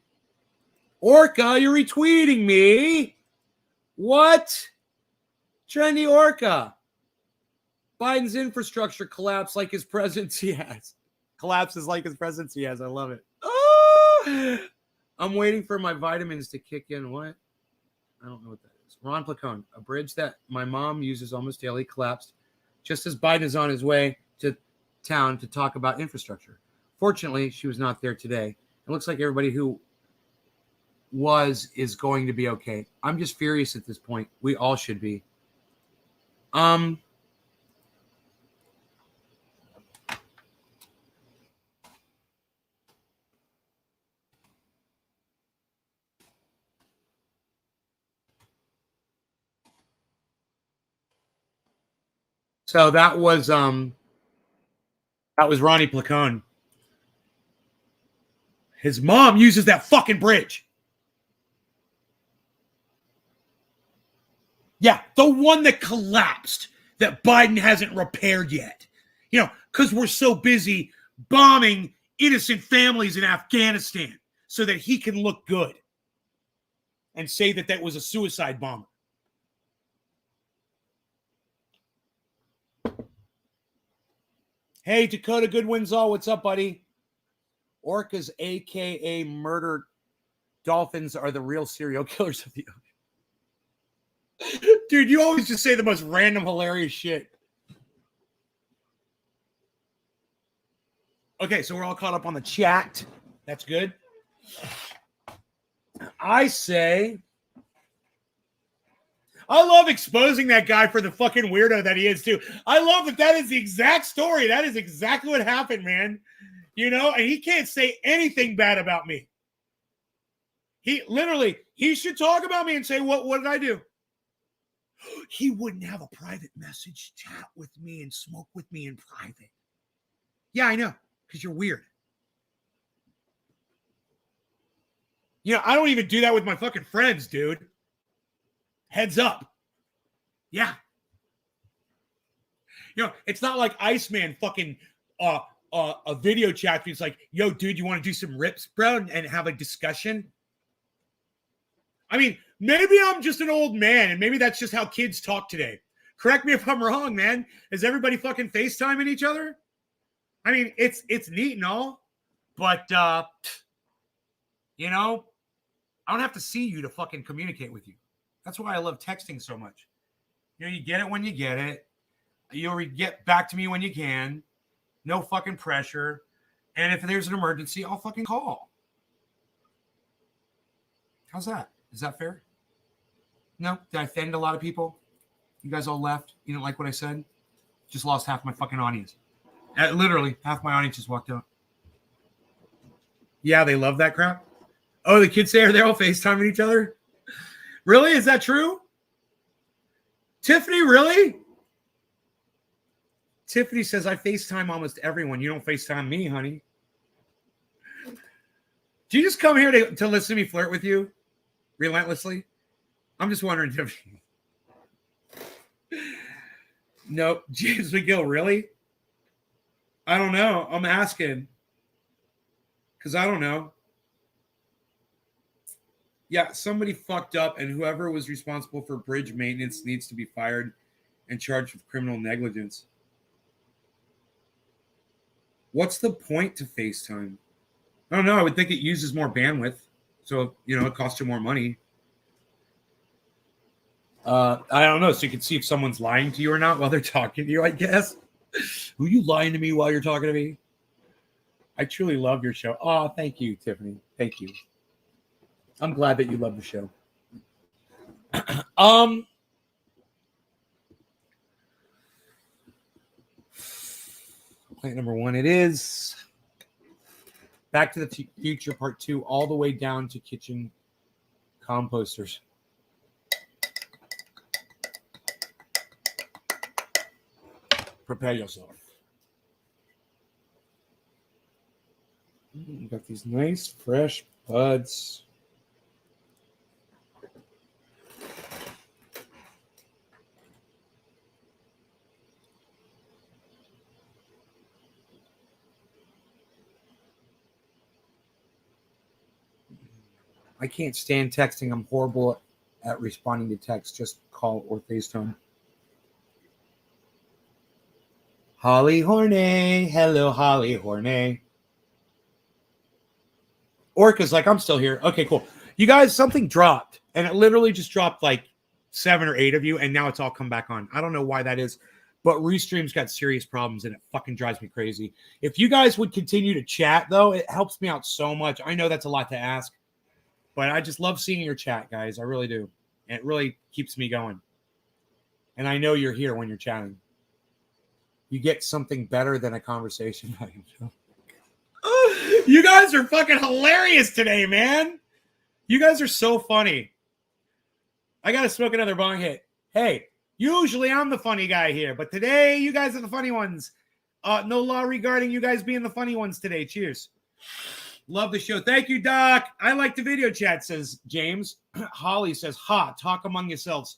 Orca, you're retweeting me. What? Trendy Orca. Biden's infrastructure collapsed like his presidency has. Collapses like his presidency has. I love it. Oh! I'm waiting for my vitamins to kick in. What? I don't know what that is. Ron Placone, a bridge that my mom uses almost daily, collapsed just as Biden is on his way to town to talk about infrastructure. Fortunately, she was not there today. It looks like everybody who is going to be okay. I'm just furious at this point. We all should be. So that was Ronnie Placone. His mom uses that fucking bridge. Yeah, the one that collapsed that Biden hasn't repaired yet. You know, because we're so busy bombing innocent families in Afghanistan so that he can look good and say that that was a suicide bomber. Hey, Dakota Goodwin's-all, what's up, buddy? Orcas, a.k.a. murdered dolphins, are the real serial killers of the ocean. Dude, you always just say the most random, hilarious shit. Okay, so we're all caught up on the chat. That's good. I say, I love exposing that guy for the fucking weirdo that he is, too. I love that is the exact story. That is exactly what happened, man. You know, and he can't say anything bad about me. He should talk about me and say, what did I do? He wouldn't have a private message chat with me and smoke with me in private. Yeah, I know, because you're weird. You know, I don't even do that with my fucking friends, dude. Heads up. Yeah. You know, it's not like Iceman fucking a video chat. It's like, yo, dude, you want to do some rips, bro, and have a discussion? I mean, maybe I'm just an old man, and maybe that's just how kids talk today. Correct me if I'm wrong, man. Is everybody fucking FaceTiming each other? I mean, it's neat and all, but you know, I don't have to see you to fucking communicate with you. That's why I love texting so much. You know, you get it when you get it. You'll get back to me when you can. No fucking pressure. And if there's an emergency, I'll fucking call. How's that? Is that fair? No? Did I offend a lot of people? You guys all left? You didn't like what I said? Just lost half my fucking audience. Literally, half my audience just walked out. Yeah, they love that crap. Oh, the kids there, they're all FaceTiming each other? Really? Is that true? Tiffany, really? Tiffany says, I FaceTime almost everyone. You don't FaceTime me, honey. Do you just come here to listen to me flirt with you relentlessly? I'm just wondering, Tiffany. No, James McGill, really? I don't know. I'm asking. Because I don't know. Yeah, somebody fucked up, and whoever was responsible for bridge maintenance needs to be fired and charged with criminal negligence. What's the point to FaceTime? I don't know. I would think it uses more bandwidth. So, you know, it costs you more money. I don't know. So you can see if someone's lying to you or not while they're talking to you, I guess. Were you lying to me while you're talking to me? I truly love your show. Oh, thank you, Tiffany. Thank you. I'm glad that you love the show. Plant number 1 it is. Back to the Future Part 2, all the way down to kitchen composters. Prepare yourself. You got these nice fresh buds. I can't stand texting. I'm horrible at responding to text. Just call or FaceTime. Holly Horney. Hello, Holly Horney. Orca's like, I'm still here. Okay, cool. You guys, something dropped. And it literally just dropped like 7 or 8 of you. And now it's all come back on. I don't know why that is. But Restream's got serious problems. And it fucking drives me crazy. If you guys would continue to chat, though, it helps me out so much. I know that's a lot to ask. But I just love seeing your chat, guys. I really do. And it really keeps me going. And I know you're here when you're chatting. You get something better than a conversation. You guys are fucking hilarious today, man. You guys are so funny. I got to smoke another bong hit. Hey, usually I'm the funny guy here, but today you guys are the funny ones. No law regarding you guys being the funny ones today. Cheers. Love the show. Thank you, Doc. I like the video chat, says James. Holly says, ha, talk among yourselves.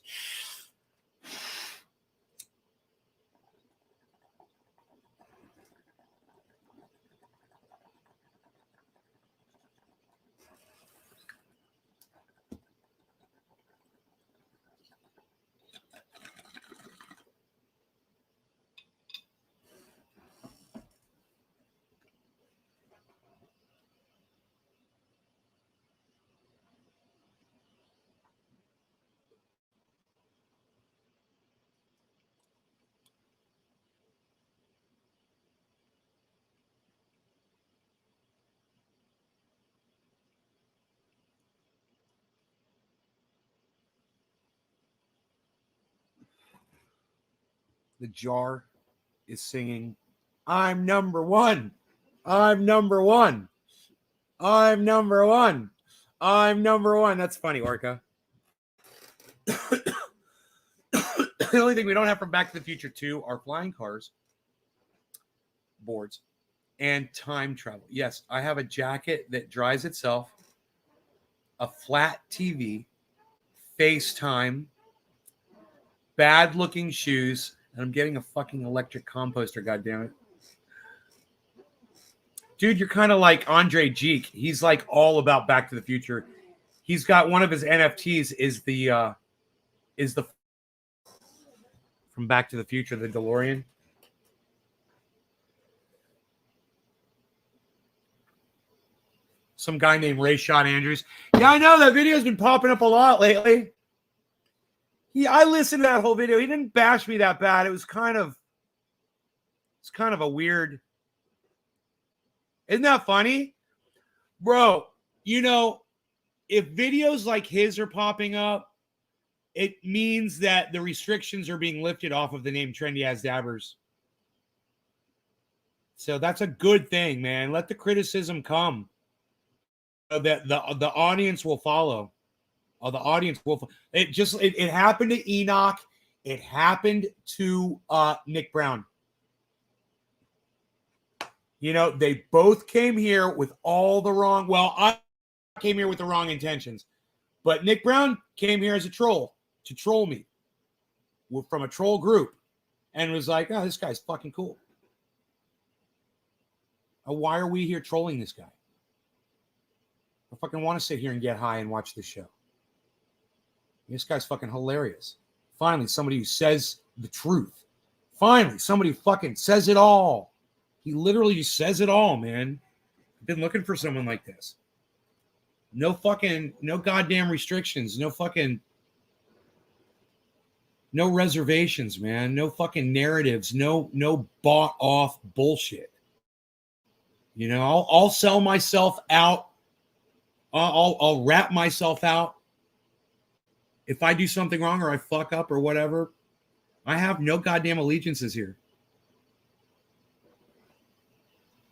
The jar is singing, I'm number one. I'm number one. I'm number one. I'm number one. That's funny, Orca. The only thing we don't have from Back to the Future 2 are flying cars, boards, and time travel. Yes, I have a jacket that dries itself, a flat TV, FaceTime, bad-looking shoes, and I'm getting a fucking electric composter, goddammit. Dude, you're kind of like Andre Jeek. He's like all about Back to the Future. He's got one of his NFTs is the from Back to the Future, the DeLorean. Some guy named Rayshon Andrews. Yeah, I know that video's been popping up a lot lately. I listened to that whole video. He didn't bash me that bad. It's kind of a weird. Isn't that funny? Bro, you know, if videos like his are popping up, it means that the restrictions are being lifted off of the name Trendy As Dabbers. So that's a good thing, man. Let the criticism come. So that the audience will follow. The audience will. It happened to Enoch. It happened to Nick Brown. You know, they both came here with all the wrong. Well, I came here with the wrong intentions, but Nick Brown came here as a troll to troll me from a troll group, and was like, "Oh, this guy's fucking cool. Why are we here trolling this guy? I fucking want to sit here and get high and watch this show. This guy's fucking hilarious. Finally, somebody who says the truth. Finally, somebody fucking says it all. He literally just says it all, man. I've been looking for someone like this. No goddamn restrictions. No reservations, man. No fucking narratives. No bought off bullshit. You know, I'll sell myself out. I'll wrap myself out. If I do something wrong or I fuck up or whatever, I have no goddamn allegiances here.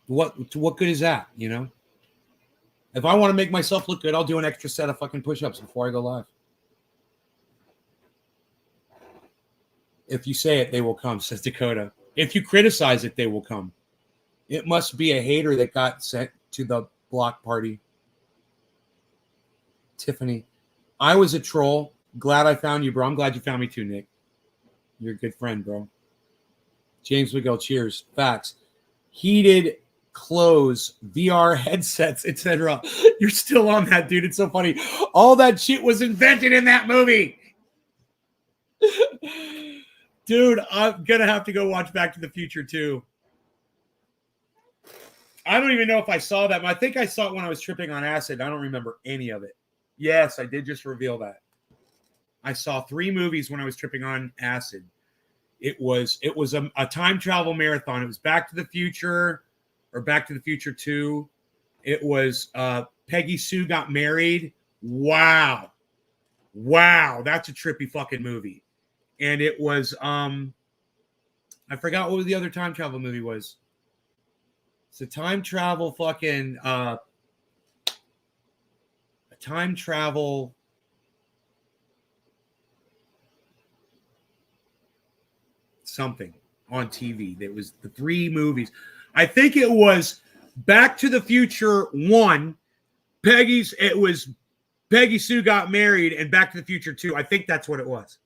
What good is that, you know? If I want to make myself look good, I'll do an extra set of fucking push-ups before I go live. If you say it, they will come, says Dakota. If you criticize it, they will come. It must be a hater that got sent to the block party. Tiffany, I was a troll. Glad I found you, bro. I'm glad you found me too, Nick. You're a good friend, bro. James Miguel, cheers. Facts. Heated clothes, VR headsets, etc. You're still on that, dude. It's so funny. All that shit was invented in that movie. Dude, I'm going to have to go watch Back to the Future too. I don't even know if I saw that. I think I saw it when I was tripping on acid. I don't remember any of it. Yes, I did just reveal that. I saw 3 movies when I was tripping on acid. It was a time travel marathon. It was Back to the Future or Back to the Future 2. It was Peggy Sue Got Married. Wow. That's a trippy fucking movie. And it was I forgot what the other time travel movie was. It's a time travel fucking time travel something on TV. There was the 3 movies. I think it was Back to the Future 1. It was Peggy Sue Got Married and Back to the Future 2. I think that's what it was.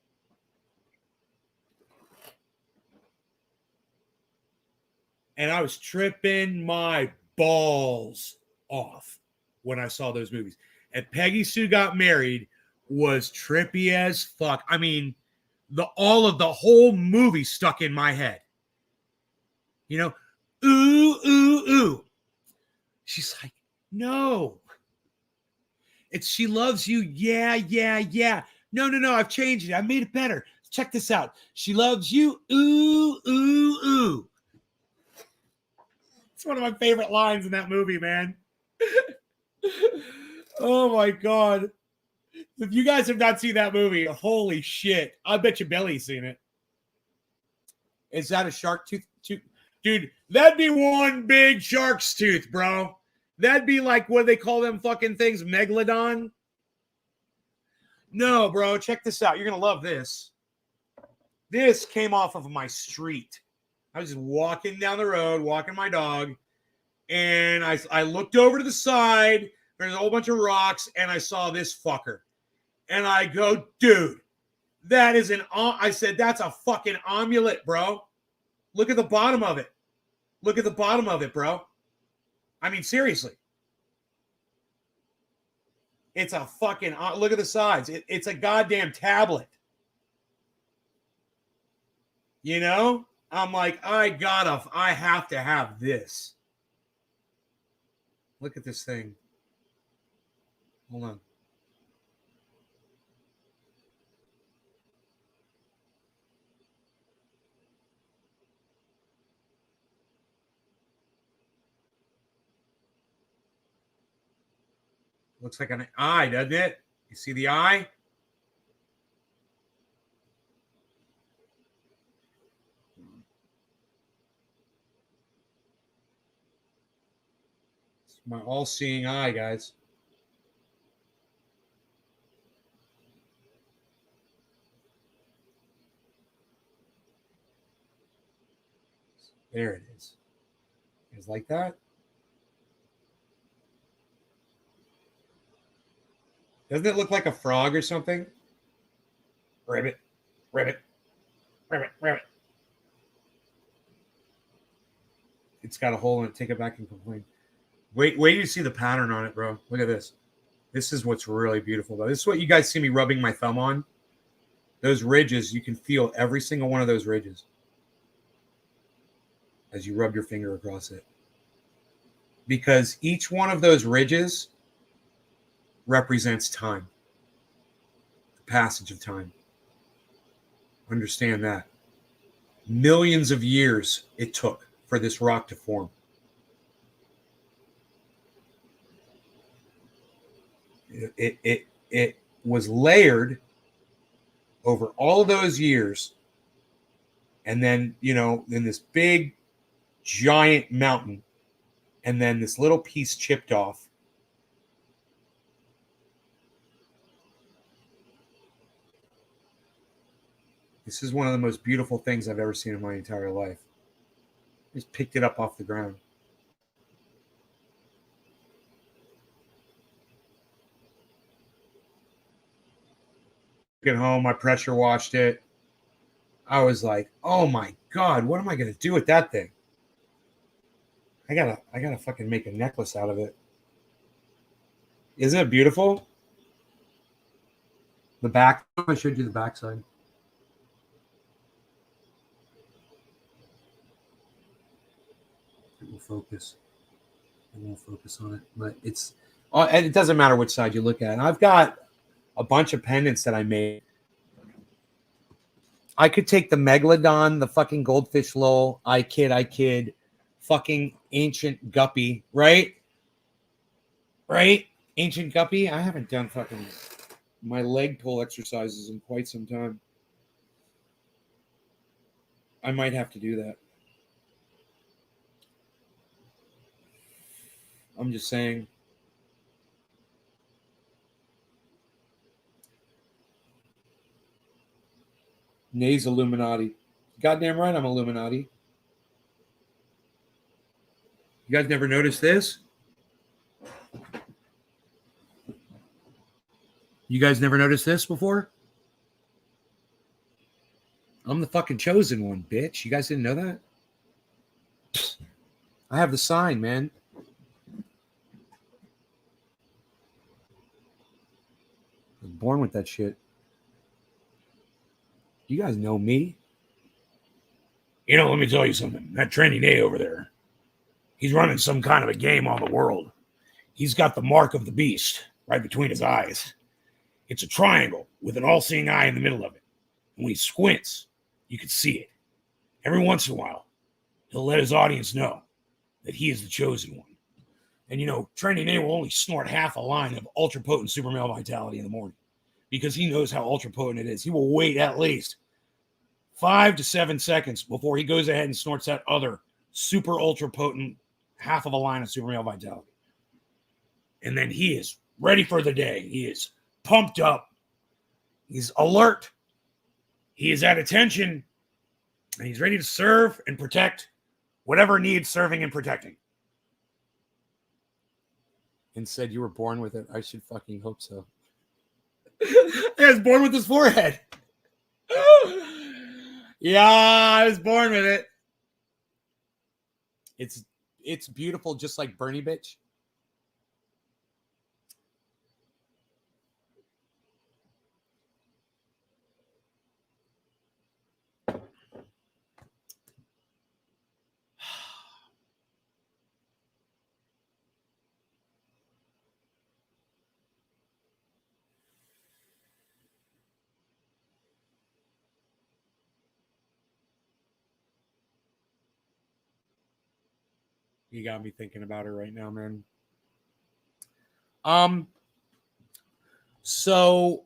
And I was tripping my balls off when I saw those movies. And Peggy Sue Got Married was trippy as fuck. I mean, the whole movie stuck in my head. You know, ooh. She's like, no. It's she loves you. Yeah. No. I've changed it. I made it better. Check this out. She loves you. Ooh. It's one of my favorite lines in that movie, man. Oh my God. If you guys have not seen that movie, holy shit. I bet you Billy's seen it. Is that a shark tooth? Dude, that'd be one big shark's tooth, bro. That'd be like, what do they call them fucking things? Megalodon? No, bro. Check this out. You're going to love this. This came off of my street. I was just walking down the road, walking my dog, and I looked over to the side. There's a whole bunch of rocks, and I saw this fucker. And I go, dude, that is I said, that's a fucking amulet, bro. Look at the bottom of it. Look at the bottom of it, bro. I mean, seriously. It's a fucking, look at the size. It's a goddamn tablet. You know? I'm like, I have to have this. Look at this thing. Hold on. Looks like an eye, doesn't it? You see the eye? It's my all-seeing eye, guys. There it is. It's like that. Doesn't it look like a frog or something? Ribbit, ribbit, ribbit, ribbit. It's got a hole in it. Take it back and complain. Wait till you see the pattern on it, bro. Look at this. This is what's really beautiful, though. This is what you guys see me rubbing my thumb on. Those ridges, you can feel every single one of those ridges as you rub your finger across it. Because each one of those ridges represents time, the passage of time. Understand that. Millions of years it took for this rock to form. It was layered over all of those years, and then, you know, in this big giant mountain, and then this little piece chipped off. This is one of the most beautiful things I've ever seen in my entire life. Just picked it up off the ground. At home, I pressure washed it. I was like, oh my God, what am I going to do with that thing? I gotta fucking make a necklace out of it. Isn't it beautiful? The back, I showed you the backside. It will focus. It won't focus on it, but it's, and it doesn't matter which side you look at. And I've got a bunch of pendants that I made. I could take the Megalodon, the fucking goldfish lol, I kid, fucking ancient guppy, right? Right? Ancient guppy. I haven't done fucking my leg pull exercises in quite some time. I might have to do that. I'm just saying. Nay's Illuminati. Goddamn right I'm Illuminati. You guys never noticed this? You guys never noticed this before? I'm the fucking chosen one, bitch. You guys didn't know that? I have the sign, man. I was born with that shit. You guys know me. You know, let me tell you something. That trendy Nay over there, he's running some kind of a game on the world. He's got the mark of the beast right between his eyes. It's a triangle with an all-seeing eye in the middle of it. And when he squints, you can see it. Every once in a while, he'll let his audience know that he is the chosen one. And, you know, Trendy Nay will only snort half a line of ultra-potent super male vitality in the morning because he knows how ultra-potent it is. He will wait at least 5 to 7 seconds before he goes ahead and snorts that other super ultra-potent half of a line of super male vitality. And then he is ready for the day. He is pumped up. He's alert. He is at attention. And he's ready to serve and protect whatever needs serving and protecting. And said you were born with it. I should fucking hope so. I was born with this forehead. Yeah, I was born with it. it's beautiful, just like Bernie bitch. You got me thinking about it right now, man. So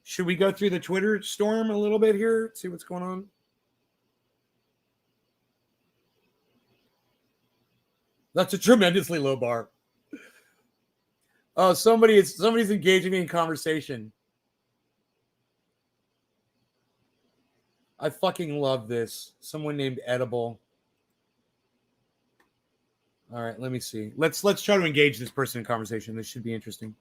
should we go through the Twitter storm a little bit here? See what's going on? That's a tremendously low bar. Oh, somebody's engaging me in conversation. I fucking love this. Someone named Edible. All right, let me see. Let's try to engage this person in conversation. This should be interesting.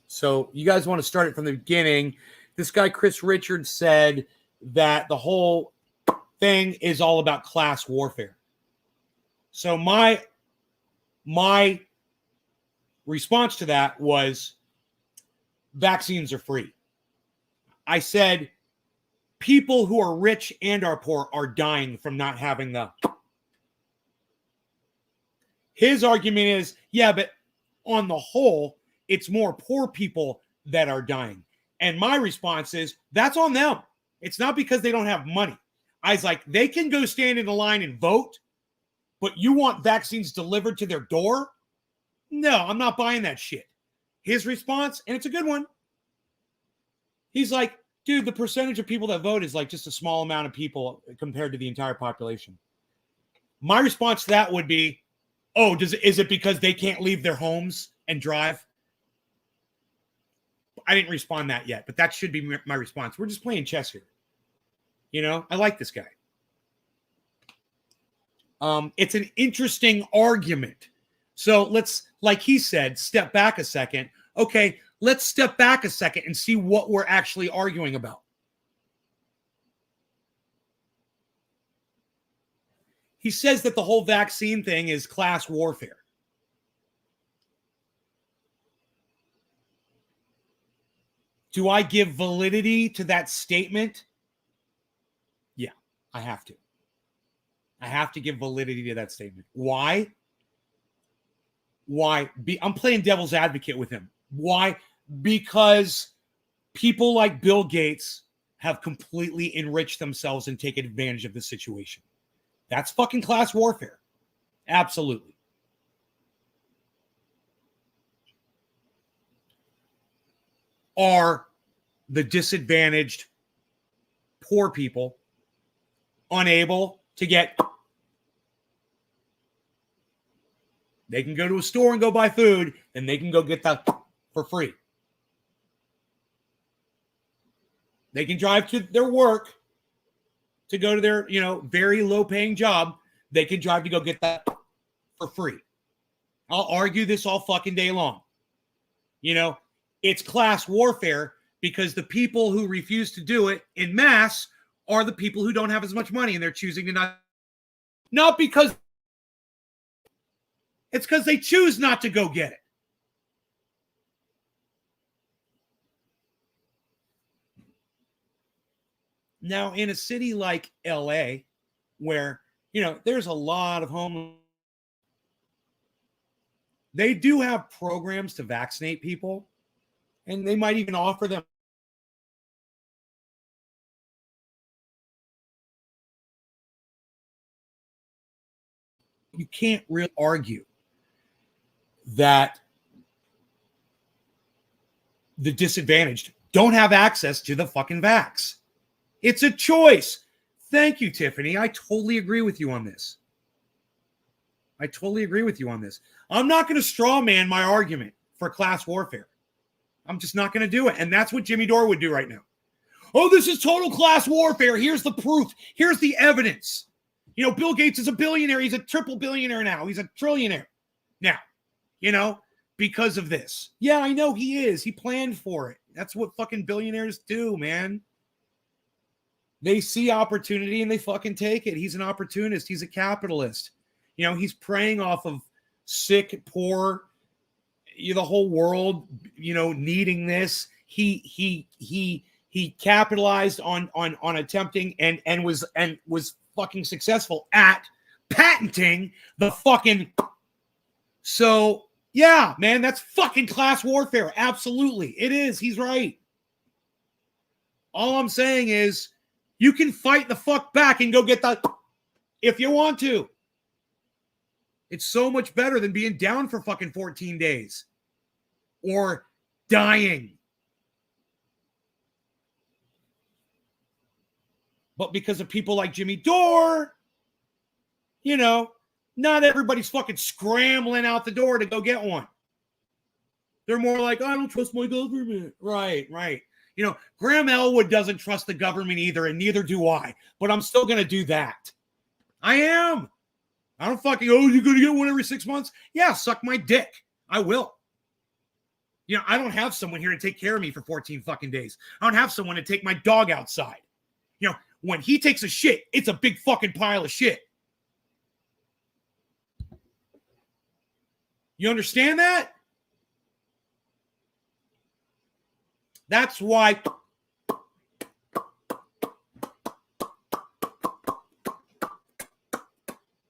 So you guys want to start it from the beginning. This guy, Chris Richards, said that the whole thing is all about class warfare. So my response to that was vaccines are free. I said people who are rich and are poor are dying from not having them. His argument is, yeah, but on the whole, it's more poor people that are dying. And my response is, that's on them. It's not because they don't have money. I was like, they can go stand in the line and vote, but you want vaccines delivered to their door? No, I'm not buying that shit. His response, and it's a good one, he's like, dude, the percentage of people that vote is like just a small amount of people compared to the entire population. My response to that would be, oh, is it because they can't leave their homes and drive? I didn't respond that yet, but that should be my response. We're just playing chess here. You know, I like this guy. It's an interesting argument. So let's, like he said, step back a second. Okay, let's step back a second and see what we're actually arguing about. He says that the whole vaccine thing is class warfare. Do I give validity to that statement? Yeah, I have to. I have to give validity to that statement. Why? I'm playing devil's advocate with him. Why? Because people like Bill Gates have completely enriched themselves and taken advantage of the situation. That's fucking class warfare. Absolutely. Are the disadvantaged poor people unable to get? They can go to a store and go buy food, and they can go get that for free. They can drive to their work to go to their, very low-paying job. They can drive to go get that for free. I'll argue this all fucking day long. It's class warfare because the people who refuse to do it en masse are the people who don't have as much money, and they're choosing to not because it's because they choose not to go get it. Now, in a city like LA, where, there's a lot of homeless, they do have programs to vaccinate people, and they might even offer them. You can't really argue that the disadvantaged don't have access to the fucking vax. It's a choice. Thank you, Tiffany. I totally agree with you on this. I'm not going to straw man my argument for class warfare. I'm just not going to do it. And that's what Jimmy Dore would do right now. Oh, this is total class warfare. Here's the proof. Here's the evidence. Bill Gates is a billionaire. He's a triple billionaire now. He's a trillionaire now, because of this. Yeah, I know he is. He planned for it. That's what fucking billionaires do, man. They see opportunity and they fucking take it. He's an opportunist. He's a capitalist. You know, he's preying off of sick, poor, the whole world, needing this. He capitalized on attempting and was fucking successful at patenting the fucking. So yeah, man, that's fucking class warfare. Absolutely, it is. He's right. All I'm saying is, you can fight the fuck back and go get that if you want to. It's so much better than being down for fucking 14 days or dying. But because of people like Jimmy Dore, not everybody's fucking scrambling out the door to go get one. They're more like, I don't trust my government. Right. Graham Elwood doesn't trust the government either, and neither do I. But I'm still going to do that. I am. I don't fucking, you're going to get one every 6 months? Yeah, suck my dick. I will. I don't have someone here to take care of me for 14 fucking days. I don't have someone to take my dog outside. When he takes a shit, it's a big fucking pile of shit. You understand that? That's why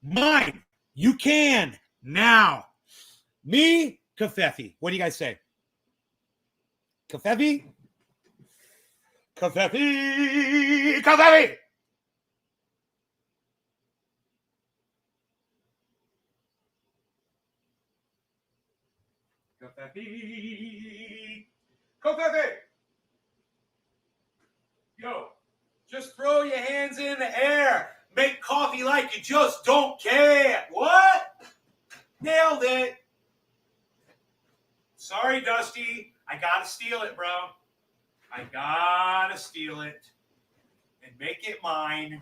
mine, you can now. Me, Kafefi. What do you guys say? Kafefi? Kafefi! Kafefi! Kafefi! Kafefi! Yo, just throw your hands in the air. Make coffee like you just don't care. What? Nailed it. Sorry, Dusty. I gotta steal it, bro. I gotta steal it and make it mine.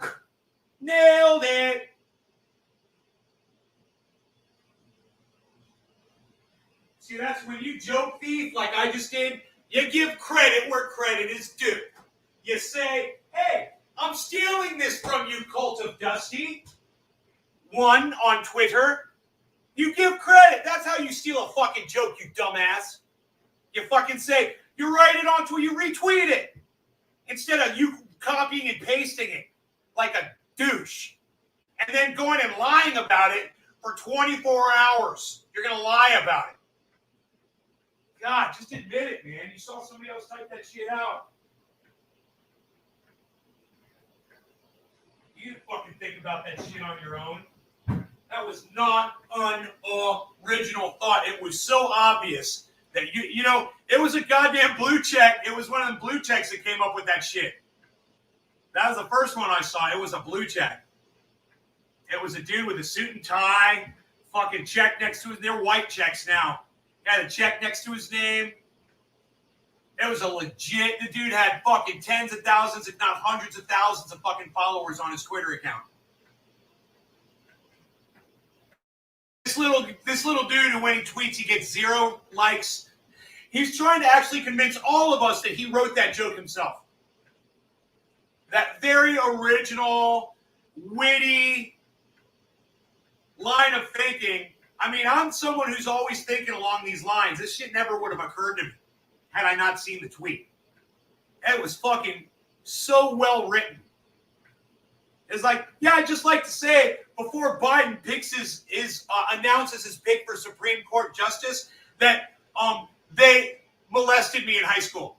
Nailed it. See, that's when you joke thief like I just did. You give credit where credit is due. You say, hey, I'm stealing this from you, Cult of Dusty. One on Twitter. You give credit. That's how you steal a fucking joke, you dumbass. You fucking say, you write it onto, you retweet it. Instead of you copying and pasting it like a douche. And then going and lying about it for 24 hours. You're going to lie about it. God, just admit it, man. You saw somebody else type that shit out. You didn't fucking think about that shit on your own. That was not an original thought. It was so obvious that it was a goddamn blue check. It was one of the blue checks that came up with that shit. That was the first one I saw. It was a blue check. It was a dude with a suit and tie, fucking check next to his. They're white checks now. Had a check next to his name. It was a legit. The dude had fucking tens of thousands, if not hundreds of thousands of fucking followers on his Twitter account. This little dude who, when he tweets, he gets 0 likes. He's trying to actually convince all of us that he wrote that joke himself. That very original, witty line of thinking. I mean, I'm someone who's always thinking along these lines. This shit never would have occurred to me had I not seen the tweet. It was fucking so well written. It's like, yeah, I'd just like to say, before Biden picks announces his pick for Supreme Court justice, that they molested me in high school.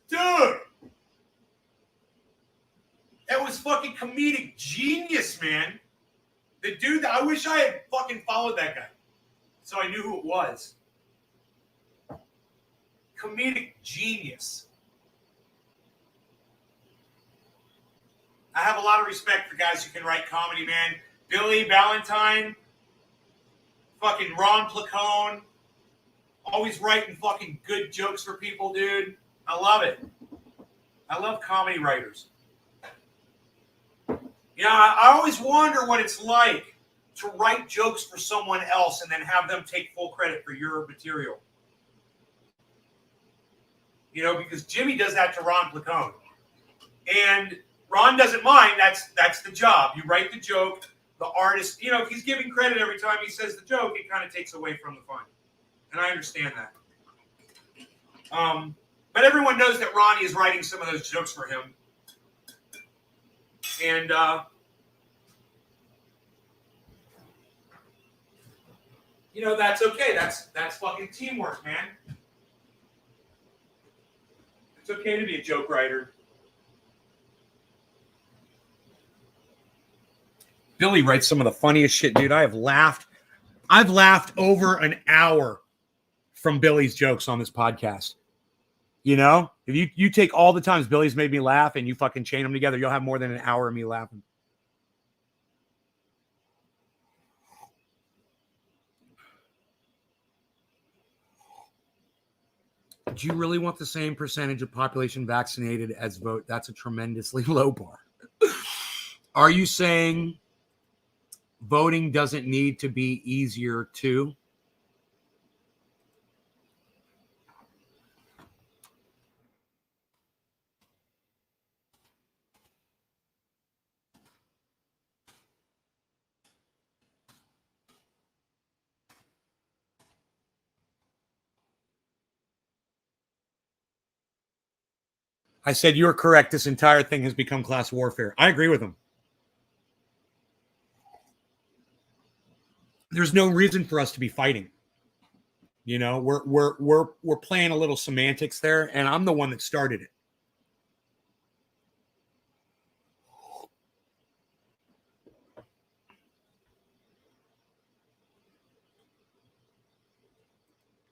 Dude. That was fucking comedic genius, man. The dude, I wish I had fucking followed that guy so I knew who it was. Comedic genius. I have a lot of respect for guys who can write comedy, man. Billy Ballantyne, fucking Ron Placone, always writing fucking good jokes for people, dude. I love it. I love comedy writers. I always wonder what it's like to write jokes for someone else and then have them take full credit for your material. because Jimmy does that to Ron Placone. And Ron doesn't mind. That's the job. You write the joke. The artist, if he's giving credit every time he says the joke, it kind of takes away from the fun. And I understand that. But everyone knows that Ronnie is writing some of those jokes for him. And that's okay. That's fucking teamwork, man. It's okay to be a joke writer. Billy writes some of the funniest shit, dude. I've laughed over an hour from Billy's jokes on this podcast. If you take all the times Billy's made me laugh and you fucking chain them together, you'll have more than an hour of me laughing. Do you really want the same percentage of population vaccinated as vote? That's a tremendously low bar. Are you saying voting doesn't need to be easier too? I said, you're correct. This entire thing has become class warfare. I agree with him. There's no reason for us to be fighting. We're playing a little semantics there, and I'm the one that started it.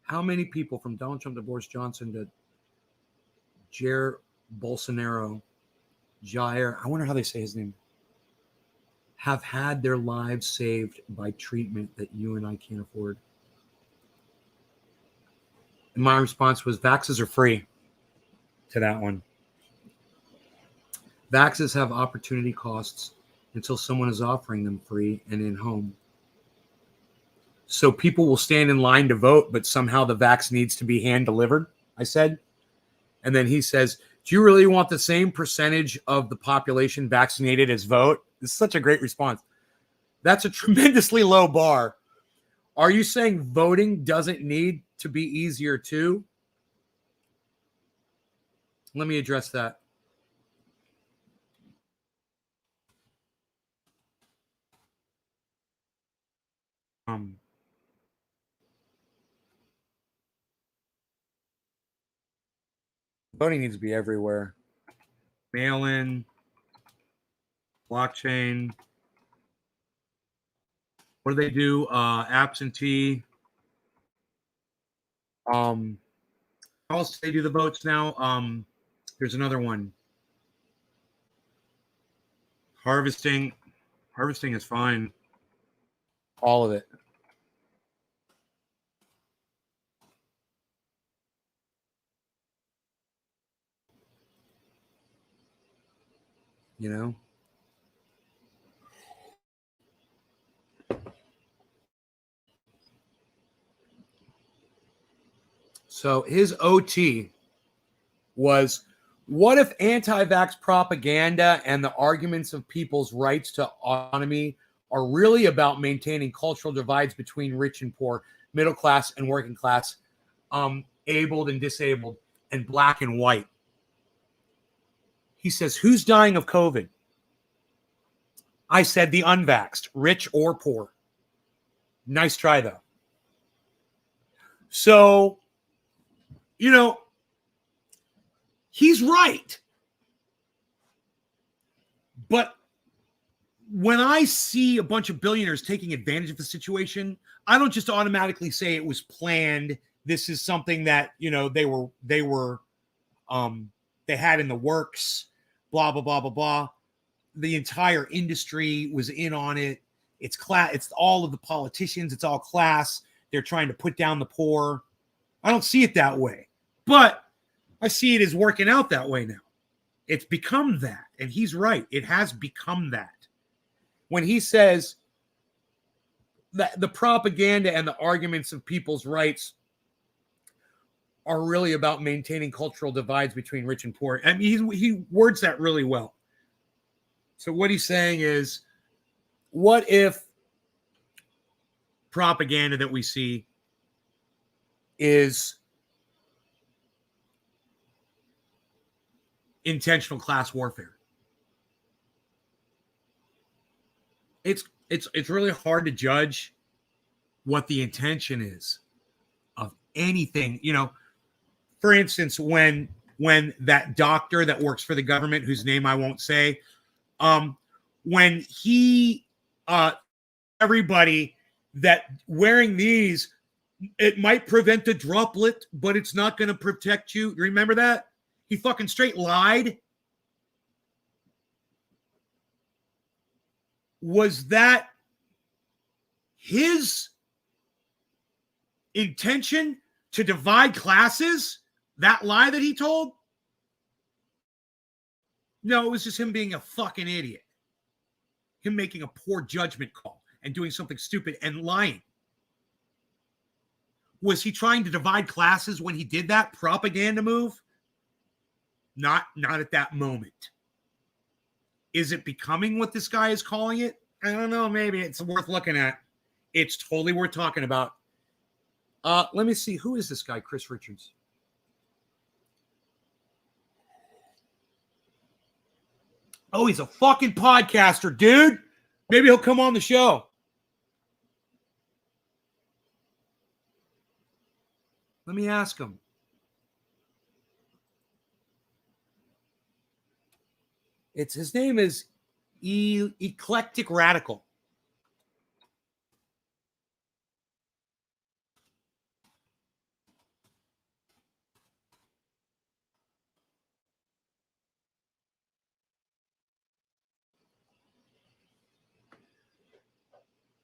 How many people from Donald Trump to Boris Johnson to Jair Bolsonaro, I wonder how they say his name, have had their lives saved by treatment that you and I can't afford? And my response was, vaxes are free to that one. Vaxes have opportunity costs until someone is offering them free and in home. So people will stand in line to vote, but somehow the vax needs to be hand delivered, I said. And then he says, do you really want the same percentage of the population vaccinated as vote? It's such a great response. That's a tremendously low bar. Are you saying voting doesn't need to be easier too? Let me address that. Voting needs to be everywhere. Mail-in, blockchain. What do they do? Absentee. How else do they do the votes now? There's another one. Harvesting. Harvesting is fine. All of it. So his OT was, what if anti-vax propaganda and the arguments of people's rights to autonomy are really about maintaining cultural divides between rich and poor, middle class and working class, abled and disabled, and black and white? He says, who's dying of COVID? I said the unvaxxed, rich or poor. Nice try, though. So, he's right. But when I see a bunch of billionaires taking advantage of the situation, I don't just automatically say it was planned. This is something that, they had in the works, blah, blah, blah, blah, blah. The entire industry was in on it. It's class. It's all of the politicians. It's all class. They're trying to put down the poor. I don't see it that way, but I see it as working out that way now. It's become that. And he's right. It has become that. When he says that the propaganda and the arguments of people's rights are really about maintaining cultural divides between rich and poor. I mean, he words that really well. So what he's saying is, what if propaganda that we see is intentional class warfare? It's really hard to judge what the intention is of anything. You know, for instance, when that doctor that works for the government, whose name I won't say, when he everybody that wearing these, it might prevent a droplet, but it's not going to protect you. Remember that? He fucking straight lied. Was that his intention to divide classes? That lie that he told? No, it was just him being a fucking idiot. Him making a poor judgment call and doing something stupid and lying. Was he trying to divide classes when he did that propaganda move? Not at that moment. Is it becoming what this guy is calling it? I don't know. Maybe it's worth looking at. It's totally worth talking about. Let me see. Who is this guy, Chris Richards? Oh, he's a fucking podcaster, dude. Maybe he'll come on the show. Let me ask him. His name is Eclectic Radical.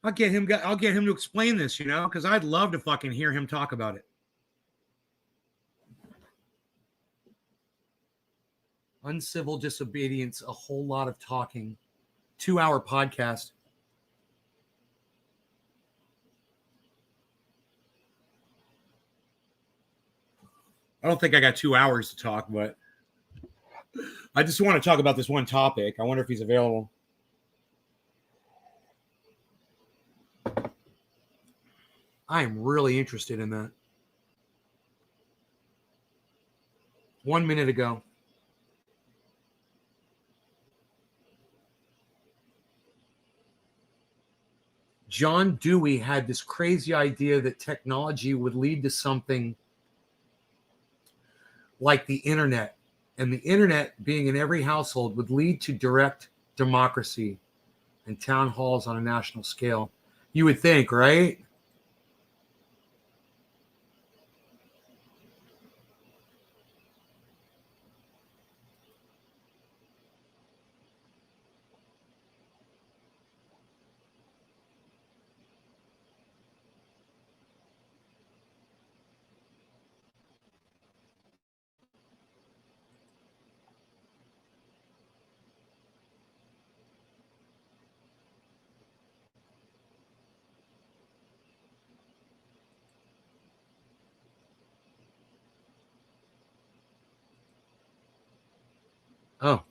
I'll get him to explain this, you know, because I'd love to fucking hear him talk about it. Uncivil disobedience, a whole lot of talking. 2-hour podcast. I don't think I got 2 hours to talk, but I just want to talk about this one topic. I wonder if he's available. I am really interested in that. 1 minute ago. John Dewey had this crazy idea that technology would lead to something like the internet. And the internet, being in every household, would lead to direct democracy and town halls on a national scale. You would think, right? Oh.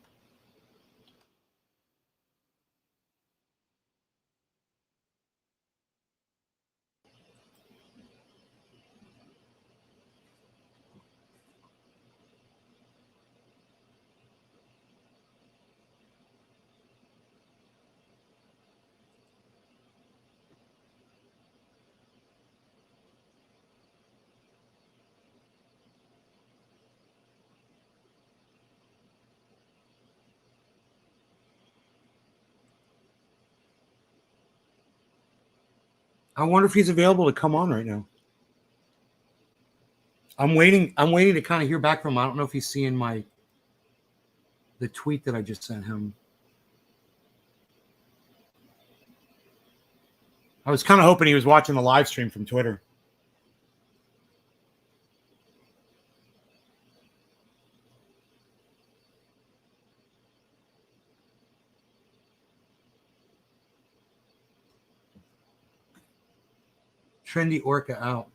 I wonder if he's available to come on right now. I'm waiting to kind of hear back from him. I don't know if he's seeing the tweet that I just sent him. I was kind of hoping he was watching the live stream from Twitter. Trendy Orca out.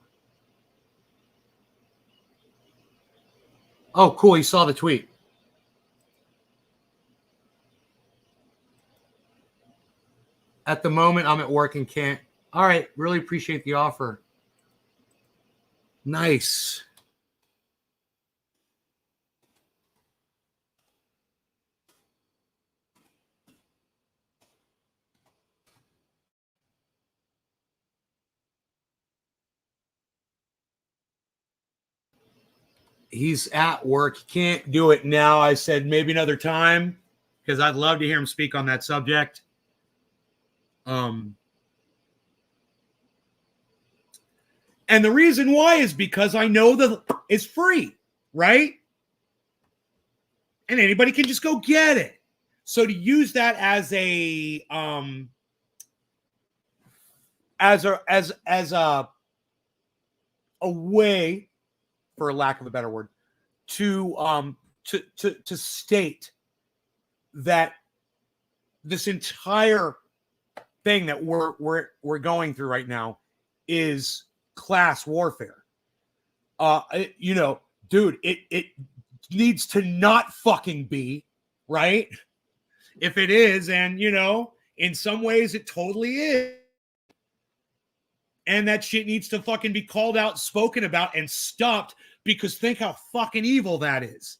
Oh, cool. You saw the tweet. At the moment, I'm at work and can't. All right. Really appreciate the offer. Nice. He's at work. He can't do it now. I said maybe another time because I'd love to hear him speak on that subject. And the reason why is because I know that it's free, right? And anybody can just go get it. So to use that as a way, for lack of a better word, to state that this entire thing that we're going through right now is class warfare. Dude, it needs to not fucking be, right? If it is, and in some ways it totally is. And that shit needs to fucking be called out, spoken about, and stopped, because think how fucking evil that is.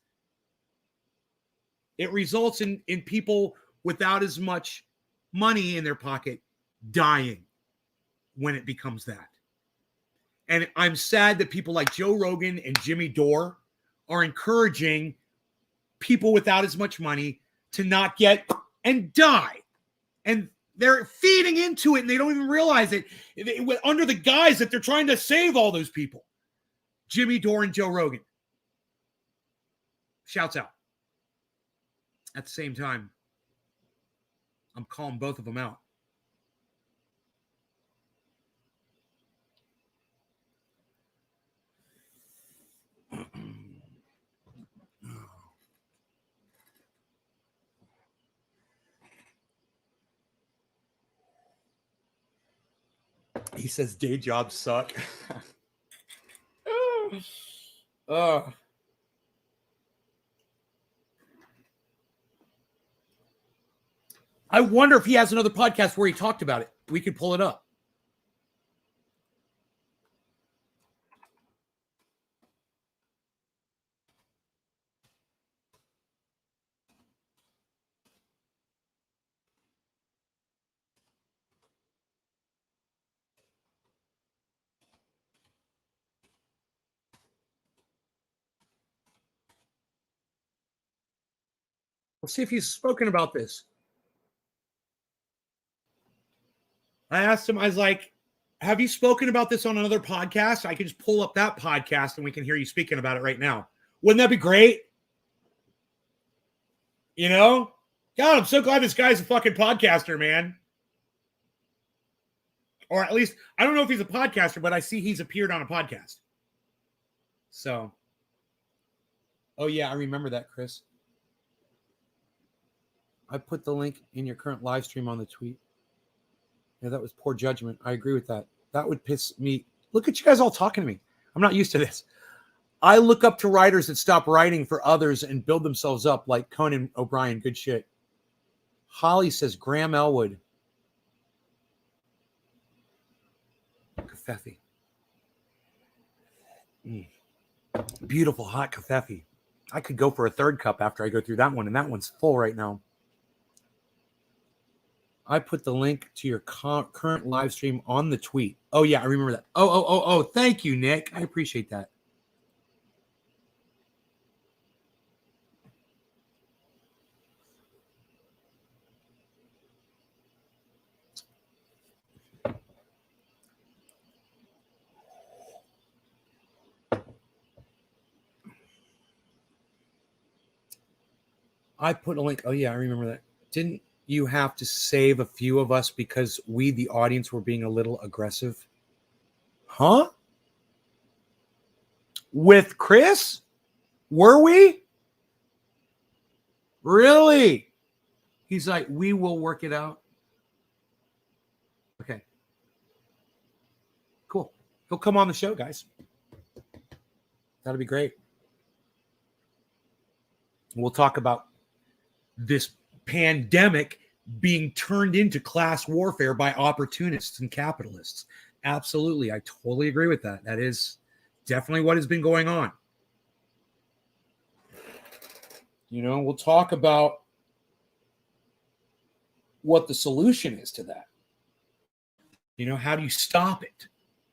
It results in people without as much money in their pocket dying when it becomes that. And I'm sad that people like Joe Rogan and Jimmy Dore are encouraging people without as much money to not get and die. And they're feeding into it and they don't even realize it under the guise that they're trying to save all those people. Jimmy Dore and Joe Rogan. Shouts out. At the same time, I'm calling both of them out. He says day jobs suck. I wonder if he has another podcast where he talked about it. We could pull it up. Let's see if he's spoken about this. I asked him, I was like, have you spoken about this on another podcast? I can just pull up that podcast and we can hear you speaking about it right now. Wouldn't that be great? God, I'm so glad this guy's a fucking podcaster, man. Or at least, I don't know if he's a podcaster, but I see he's appeared on a podcast. So, oh yeah, I remember that, Chris. I put the link in your current live stream on the tweet. Yeah, that was poor judgment. I agree with that. That would piss me. Look at you guys all talking to me. I'm not used to this. I look up to writers that stop writing for others and build themselves up, like Conan O'Brien. Good shit. Holly says Graham Elwood. Cafefe. Beautiful hot cafefe. I could go for a third cup after I go through that one, and that one's full right now. I put the link to your current live stream on the tweet. Oh, yeah, I remember that. Oh, thank you, Nick. I appreciate that. I put a link. Oh, yeah, I remember that. Didn't you have to save a few of us because we, the audience, were being a little aggressive? Huh? With Chris? Were we? Really? He's like, we will work it out. Okay. Cool. He'll come on the show, guys. That'll be great. We'll talk about this pandemic being turned into class warfare by opportunists and capitalists. Absolutely. I totally agree with that. That is definitely what has been going on. We'll talk about what the solution is to that. How do you stop it?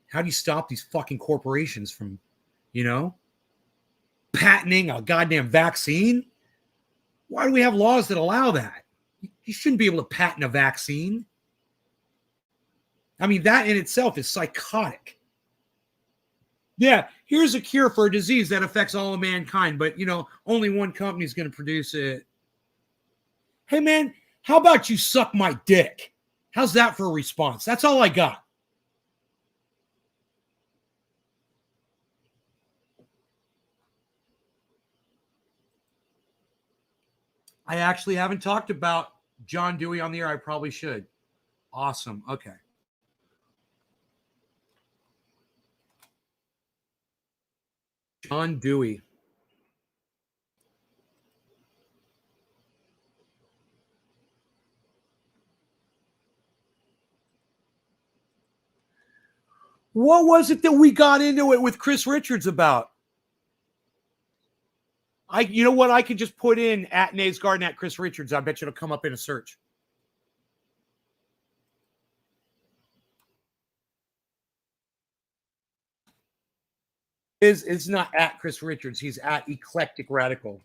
How do you stop these fucking corporations from, patenting a goddamn vaccine? Why do we have laws that allow that? You shouldn't be able to patent a vaccine. I mean, that in itself is psychotic. Yeah, here's a cure for a disease that affects all of mankind, but, only one company is going to produce it. Hey, man, how about you suck my dick? How's that for a response? That's all I got. I actually haven't talked about John Dewey on the air. I probably should. Awesome. Okay. John Dewey. What was it that we got into it with Chris Richards about? You know what? I could just put in at Nays Garden at Chris Richards. I bet you it'll come up in a search. It's not at Chris Richards. He's at Eclectic Radical.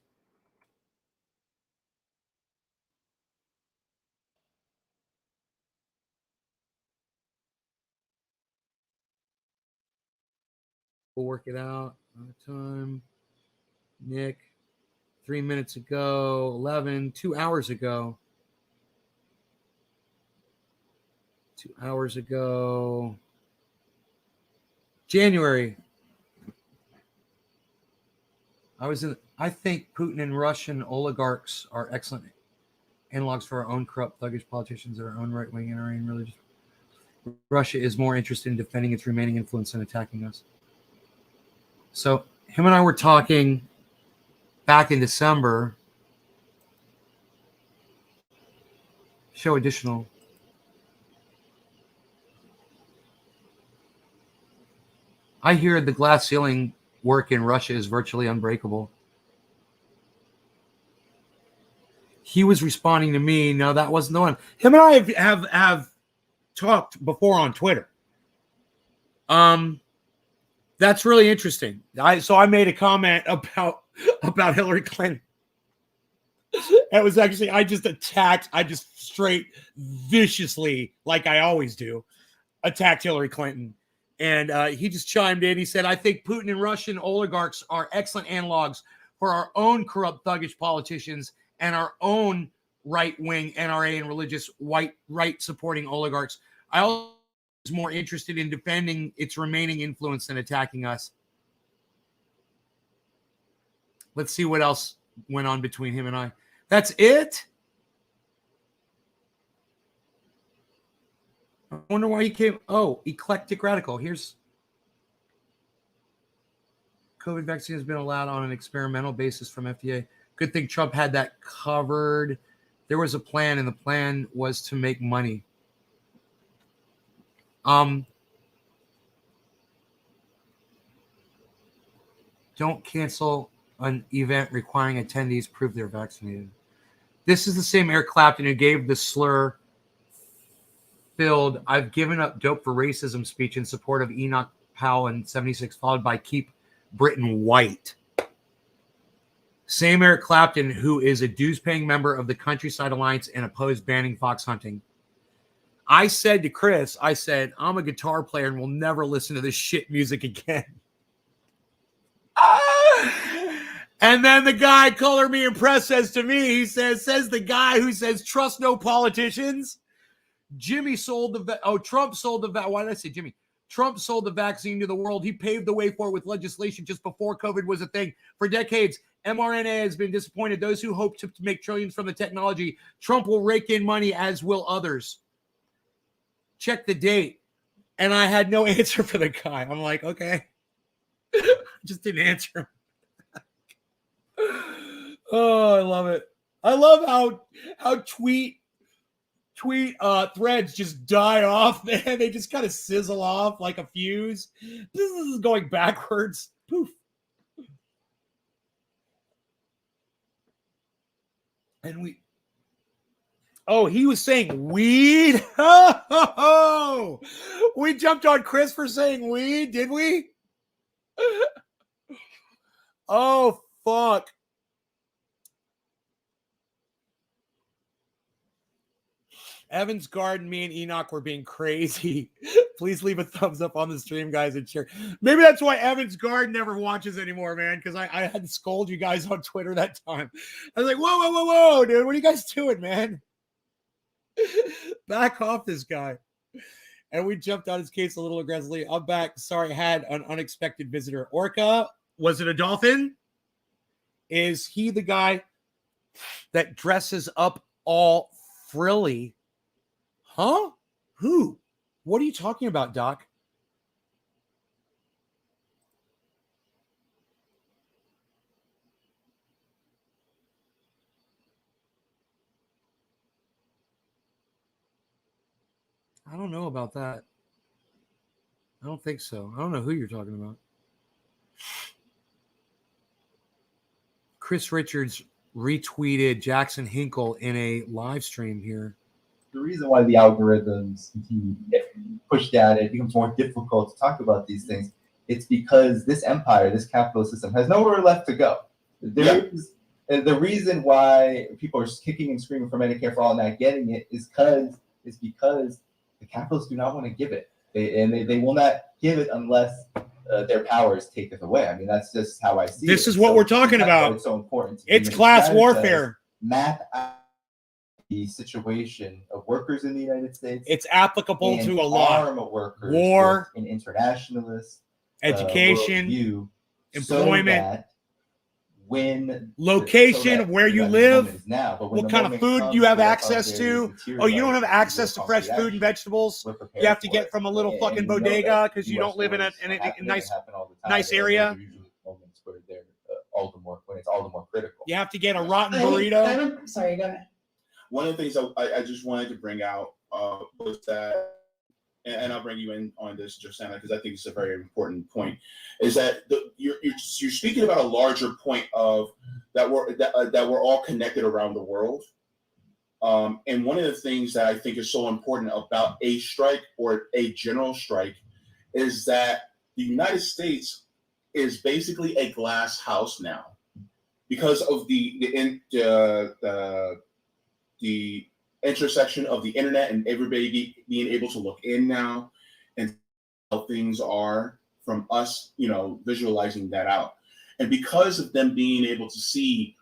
We'll work it out. Time. Nick. 3 minutes ago. 11. 2 hours ago. 2 hours ago. January. I think Putin and Russian oligarchs are excellent analogs for our own corrupt, thuggish politicians that are our own right-wing and our own religious. Russia is more interested in defending its remaining influence than attacking us. So him and I were talking back in December. Show additional. I hear the glass ceiling work in Russia is virtually unbreakable. He was responding to me. No, that wasn't the one. Him and I have talked before on Twitter. That's really interesting. So I made a comment about Hillary Clinton. It was actually, I just straight viciously, like I always do, attacked Hillary Clinton. And he just chimed in. He said, I think Putin and Russian oligarchs are excellent analogs for our own corrupt, thuggish politicians and our own right-wing NRA and religious right-supporting oligarchs. I also was more interested in defending its remaining influence than attacking us. Let's see what else went on between him and I. That's it? I wonder why he came. Oh, Eclectic Radical. Here's COVID vaccine has been allowed on an experimental basis from FDA. Good thing Trump had that covered. There was a plan, and the plan was to make money. Don't cancel an event requiring attendees prove they're vaccinated. This is the same Eric Clapton who gave the slur filled I've given up dope for racism speech in support of Enoch Powell in 76, followed by Keep Britain White. Same Eric Clapton who is a dues-paying member of the Countryside Alliance and opposed banning fox hunting. I said to Chris, I'm a guitar player and will never listen to this shit music again. And then the guy, Color Me Impressed, says to me, he says the guy who says, trust no politicians. Trump sold the why did I say Jimmy? Trump sold the vaccine to the world. He paved the way for it with legislation just before COVID was a thing. For decades, mRNA has been disappointed. Those who hope to make trillions from the technology, Trump will rake in money, as will others. Check the date. And I had no answer for the guy. I'm like, okay. Just didn't answer him. Oh, I love it. I love how tweet threads just die off, man. They just kind of sizzle off like a fuse. This is going backwards. Poof. And he was saying weed. Oh, we jumped on Chris for saying weed, did we? Oh, fuck. Evan's Garden, me and Enoch were being crazy. Please leave a thumbs up on the stream, guys, and share. Maybe that's why Evan's Garden never watches anymore, man, because I had to scold you guys on Twitter that time. I was like, whoa, dude. What are you guys doing, man? Back off this guy. And we jumped on his case a little aggressively. I'm back. Sorry, I had an unexpected visitor. Orca, was it a dolphin? Is he the guy that dresses up all frilly? Huh? Who? What are you talking about, Doc? I don't know about that. I don't think so. I don't know who you're talking about. Chris Richards retweeted Jackson Hinkle in a live stream here. The reason why the algorithms continue to get pushed out, it becomes more difficult to talk about these things. It's because this empire, this capitalist system, has nowhere left to go. There's the reason why people are kicking and screaming for Medicare for all and not getting it is because the capitalists do not want to give it. They will not give it unless their powers take it away. I mean, that's just how I see it. This is what we're talking about. It's so important. It's class warfare. Map out the situation of workers in the United States. It's applicable to a lot. Of workers, war, and internationalists, education, employment, so when location of where you live, now, what kind of food you have access to. Oh, you don't have access to fresh food and vegetables. You have to get from a little fucking bodega because you don't live in a nice area. Where they're when it's all the more critical. You have to get a rotten burrito. Sorry, go ahead. One of the things I just wanted to bring out was that, and I'll bring you in on this, Josanna, because I think it's a very important point, is that you're speaking about a larger point of that we're all connected around the world. And one of the things that I think is so important about a strike or a general strike is that the United States is basically a glass house now because of the intersection of the internet and everybody being able to look in now and how things are from us, visualizing that out. And because of them being able to see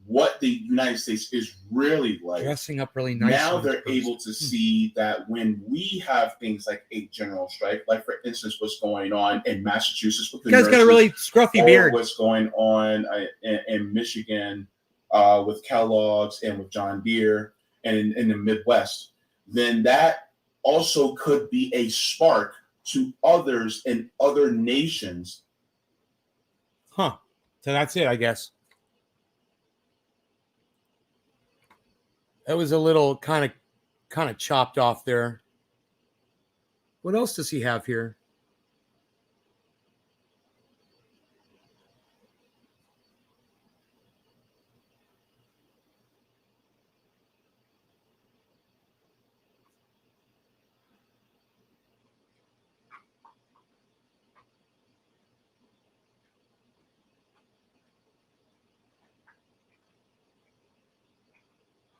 what the United States is really like, dressing up really nice. Now they're able to see that when we have things like a general strike, like for instance, what's going on in Massachusetts with the nurses, got a really scruffy beard. What's going on in Michigan with Kellogg's and with John Deere and in the Midwest, then that also could be a spark to others in other nations. Huh. So that's it, I guess. That was a little kind of chopped off there. What else does he have here?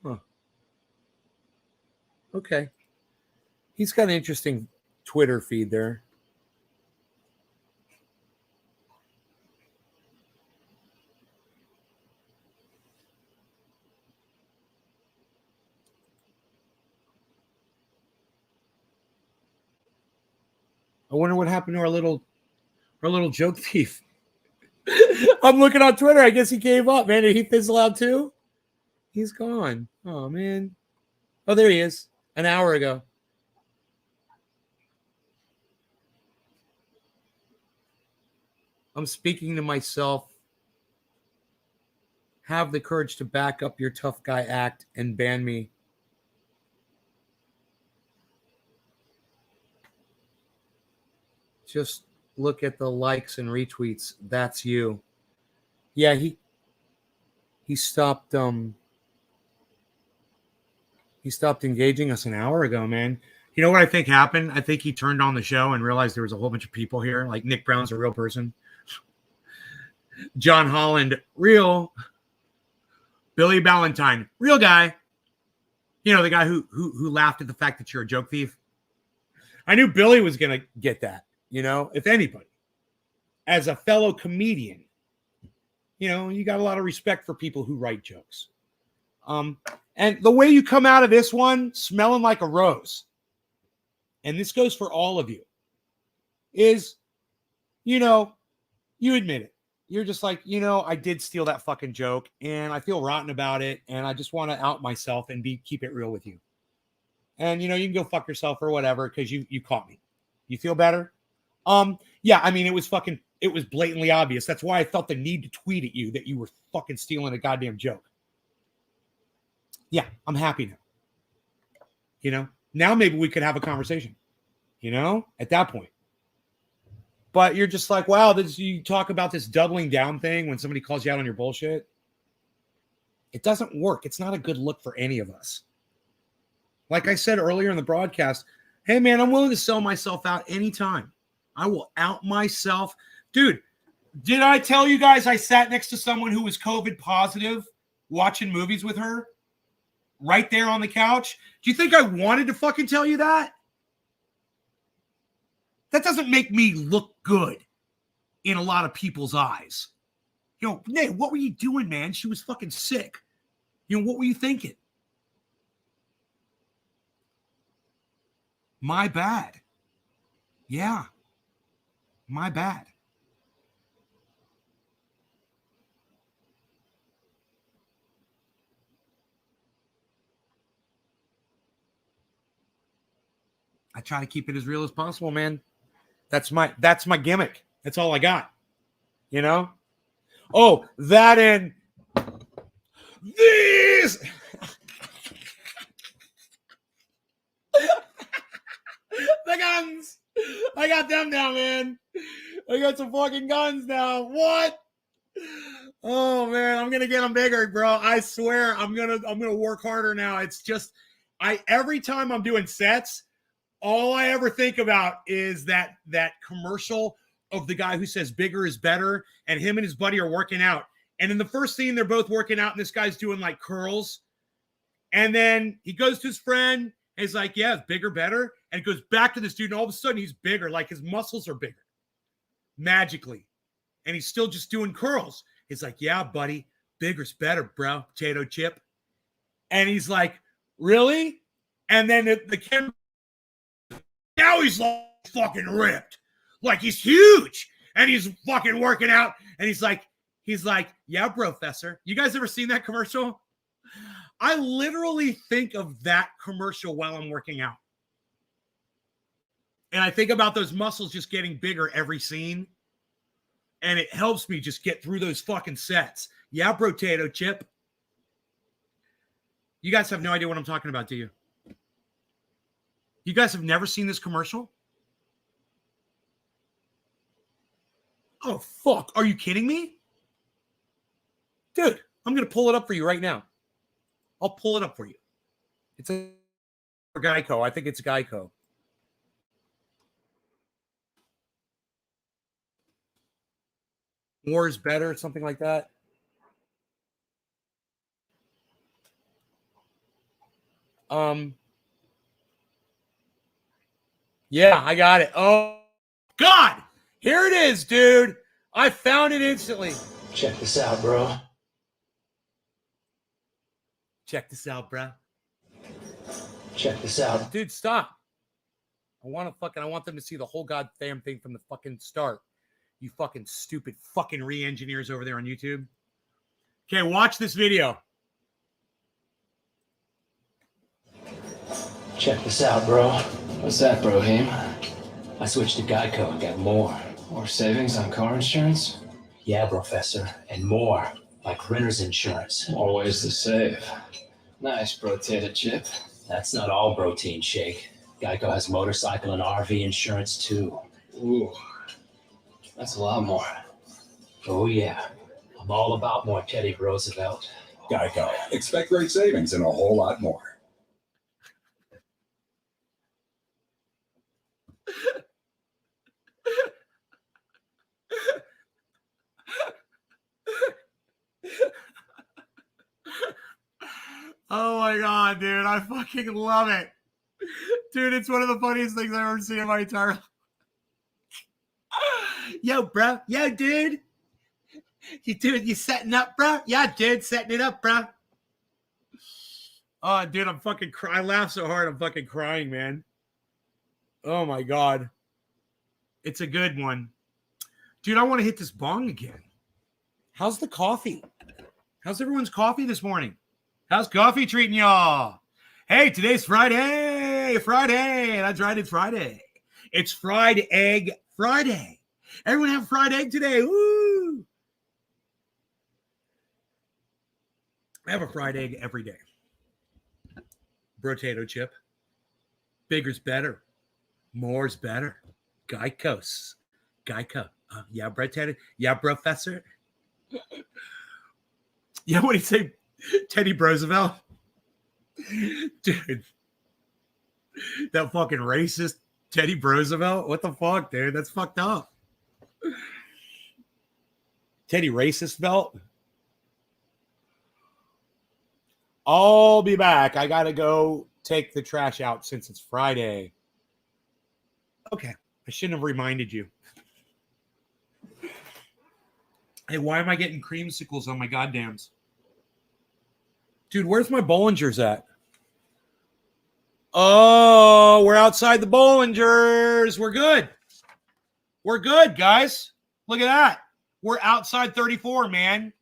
Huh. Okay. He's got an interesting Twitter feed there. I wonder what happened to our little joke thief. I'm looking on Twitter. I guess he gave up, man. Did he fizzle out too? He's gone. Oh, man. Oh, there he is. An hour ago. I'm speaking to myself. have the courage to back up your tough guy act and ban me. Just look at the likes and retweets. That's you. Yeah, he stopped he stopped engaging us an hour ago, man. You know what I think happened? I think he turned on the show and realized there was a whole bunch of people here. Like Nick Brown's a real person. John Holland, real. Billy Ballantyne, real guy. You know, the guy who laughed at the fact that you're a joke thief. I knew Billy was going to get that, you know, if anybody. As a fellow comedian, you know, you got a lot of respect for people who write jokes. And the way you come out of this one smelling like a rose, and this goes for all of you, is, you know, you admit it. You're just like, you know, I did steal that fucking joke and I feel rotten about it. And I just want to out myself and keep it real with you. And, you know, you can go fuck yourself or whatever, because you caught me. You feel better? Yeah, I mean, it was blatantly obvious. That's why I felt the need to tweet at you that you were fucking stealing a goddamn joke. Yeah, I'm happy now. You know, now maybe we could have a conversation, you know, at that point. But you're just like, wow, you talk about this doubling down thing when somebody calls you out on your bullshit. It doesn't work. It's not a good look for any of us. Like I said earlier in the broadcast, hey, man, I'm willing to sell myself out anytime. I will out myself. Dude, did I tell you guys I sat next to someone who was COVID positive watching movies with her right there on the couch? Do you think I wanted to fucking tell you that? That doesn't make me look good in a lot of people's eyes. You know, Nate, what were you doing, man? She was fucking sick. You know, what were you thinking? My bad. Yeah. My bad. I try to keep it as real as possible, man. That's my gimmick. That's all I got. You know? Oh, that and these. The guns. I got them now, man. I got some fucking guns now. What? Oh man, I'm gonna get them bigger, bro. I swear, I'm gonna work harder now. It's just, every time I'm doing sets, all I ever think about is that commercial of the guy who says bigger is better, and him and his buddy are working out. And in the first scene, they're both working out, and this guy's doing like curls. And then he goes to his friend, and he's like, yeah, it's bigger, better. And goes back to this dude, and all of a sudden he's bigger, like his muscles are bigger. Magically. And he's still just doing curls. He's like, yeah, buddy, bigger's better, bro. Potato chip. And he's like, really? And then the camera, now he's like fucking ripped. Like he's huge. And he's fucking working out. And he's like, yeah, Professor. You guys ever seen that commercial? I literally think of that commercial while I'm working out. And I think about those muscles just getting bigger every scene. And it helps me just get through those fucking sets. Yeah, potato chip. You guys have no idea what I'm talking about, do you? You guys have never seen this commercial? Oh, fuck. Are you kidding me? Dude, I'm going to pull it up for you right now. I'll pull it up for you. It's a Geico. I think it's Geico. More is better, something like that. Yeah, I got it. Oh, God. Here it is, dude. I found it instantly. Check this out, bro. Check this out, bro. Check this out. Dude, stop. I want them to see the whole goddamn thing from the fucking start. You fucking stupid fucking re-engineers over there on YouTube. Okay, watch this video. Check this out, bro. What's that, Brohim? I switched to Geico and got more. More savings on car insurance? Yeah, Professor, and more. like renter's insurance. More ways to save. Nice potato chip. That's not all protein shake. Geico has motorcycle and RV insurance too. Ooh, that's a lot more. Oh yeah, I'm all about more Teddy Roosevelt. Geico. Expect great savings and a whole lot more. Oh my god, dude. I fucking love it. Dude, it's one of the funniest things I've ever seen in my entire life. Yo, bro. Yo, dude. You setting up, bro? Yeah, dude, setting it up, bro. Oh, dude, I'm fucking crying. I laugh so hard, I'm fucking crying, man. Oh my god. It's a good one. Dude, I want to hit this bong again. How's the coffee? How's everyone's coffee this morning? How's coffee treating y'all? Hey, today's Friday. Friday. That's right, it's Friday. It's Fried Egg Friday. Everyone have fried egg today. Woo! I have a fried egg every day. Potato chip. Bigger's better. More's better. Geico. Yeah, potato. Yeah, professor. Yeah, what did he say? Teddy Roosevelt? Dude. That fucking racist Teddy Roosevelt? What the fuck, dude? That's fucked up. Teddy Racist Belt? I'll be back. I gotta go take the trash out since it's Friday. Okay. I shouldn't have reminded you. Hey, why am I getting creamsicles on my goddams? Dude, where's my Bollingers at? Oh, we're outside the Bollingers. We're good. We're good, guys. Look at that. We're outside 34, man.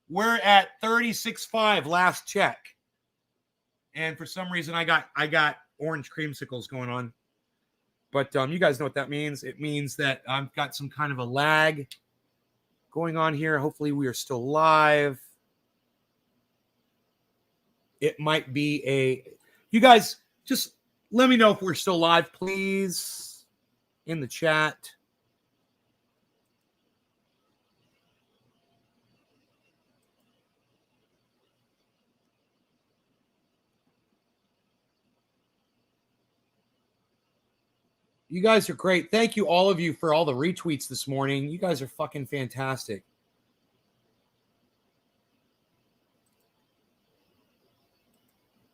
We're at 36.5 last check. And for some reason, I got orange creamsicles going on. But you guys know what that means. It means that I've got some kind of a lag going on here. Hopefully, we are still live. It might be you guys just let me know if we're still live, please, in the chat. You guys are great. Thank you, all of you, for all the retweets this morning. You guys are fucking fantastic.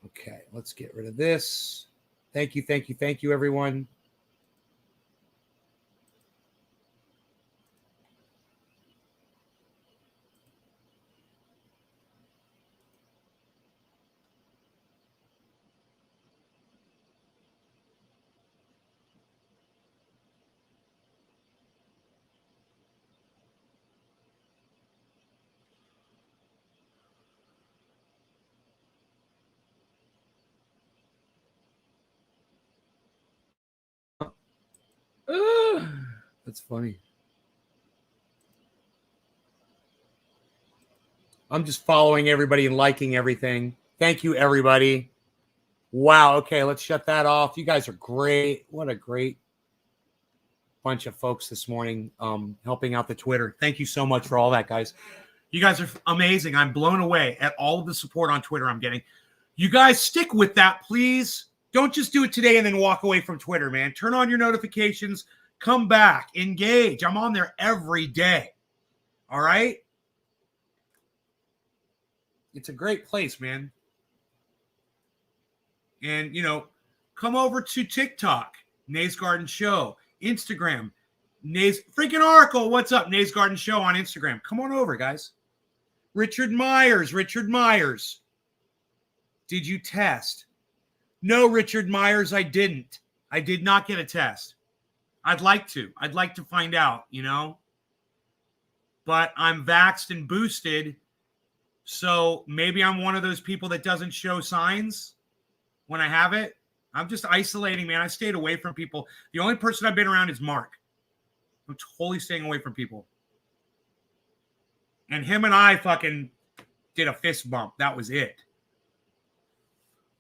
Okay, let's get rid of this. Thank you, everyone. That's funny. I'm just following everybody and liking everything. Thank you, everybody. Wow. Okay, let's shut that off. You guys are great. What a great bunch of folks this morning helping out the Twitter. Thank you so much for all that, guys. You guys are amazing. I'm blown away at all of the support on Twitter I'm getting. You guys stick with that, please. Don't just do it today and then walk away from Twitter, man. Turn on your notifications. Come back. Engage. I'm on there every day. All right? It's a great place, man. And, come over to TikTok, Nays Garden Show, Instagram, Nays freaking Oracle. What's up, Nays Garden Show on Instagram? Come on over, guys. Richard Myers. Did you test? No, Richard Myers, I didn't. I did not get a test. I'd like to find out, But I'm vaxxed and boosted. So maybe I'm one of those people that doesn't show signs when I have it. I'm just isolating, man. I stayed away from people. The only person I've been around is Mark. I'm totally staying away from people. And him and I fucking did a fist bump. That was it.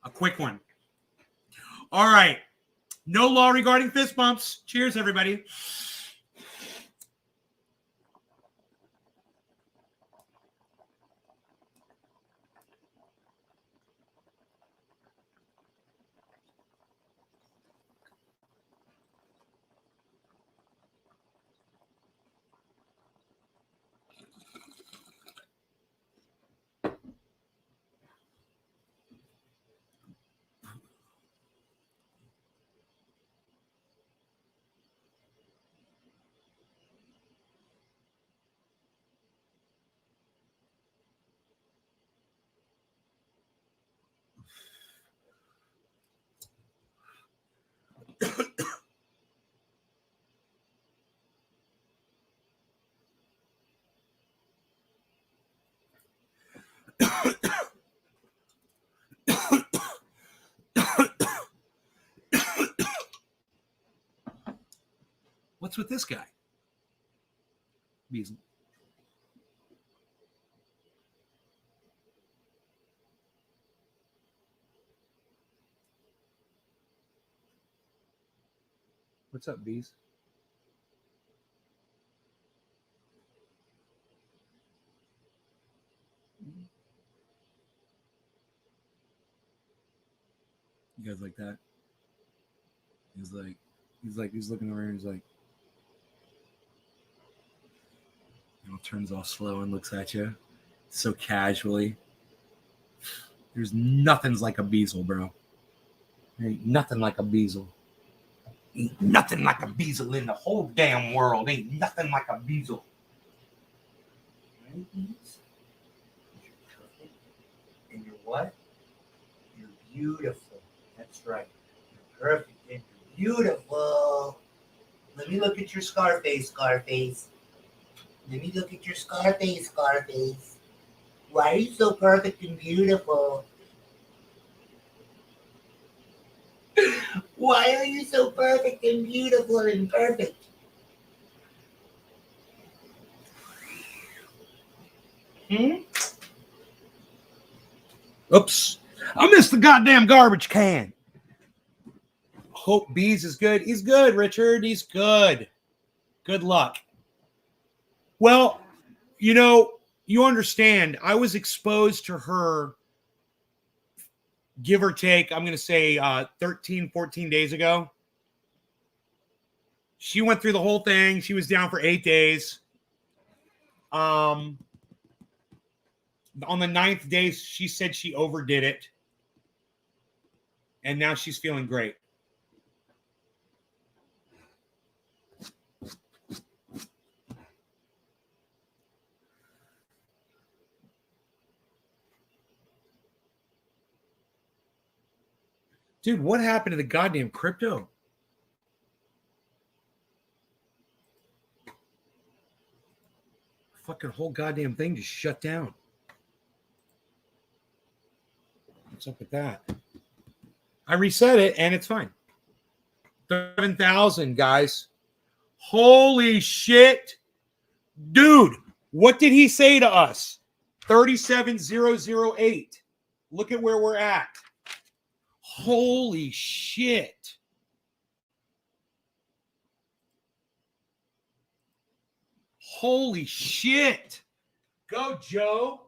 A quick one. All right. No law regarding fist bumps. Cheers, everybody. What's with this guy? Beasley. What's up, Bees? You guys like that? He's looking over and he's like, turns off slow and looks at you so casually. There's nothing's like a Beazle, bro. Ain't nothing like a Beazle. Ain't nothing like a Beazle in the whole damn world. Ain't nothing like a Beazle. Right, Beaz? You're perfect. And you're what? You're beautiful. That's right. You're perfect and you're beautiful. Let me look at your Scarface. Let me look at your Scarface. Why are you so perfect and beautiful? Why are you so perfect and beautiful and perfect? Oops. I missed the goddamn garbage can. Hope Bees is good. He's good, Richard. He's good. Good luck. Well, you understand, I was exposed to her, give or take, I'm going to say 13, 14 days ago. She went through the whole thing. She was down for 8 days. On the 9th day, she said she overdid it. And now she's feeling great. Dude, what happened to the goddamn crypto? Fucking whole goddamn thing just shut down. What's up with that? I reset it and it's fine. 7,000, guys. Holy shit. Dude, what did he say to us? 37,008. Look at where we're at. Holy shit. Holy shit. Go, Joe.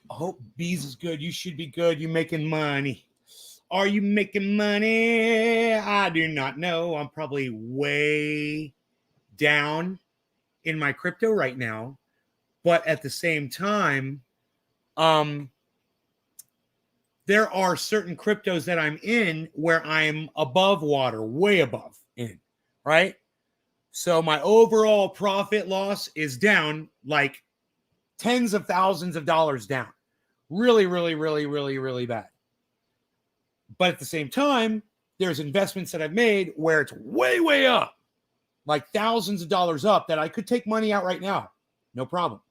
I hope Bees is good. You should be good. You making money. Are you making money? I do not know. I'm probably way down in my crypto right now. But at the same time, there are certain cryptos that I'm in where I'm above water, way above in, right? So my overall profit loss is down like tens of thousands of dollars down. Really, really, really, really, really bad. But at the same time, there's investments that I've made where it's way, way up, like thousands of dollars up that I could take money out right now. No problem.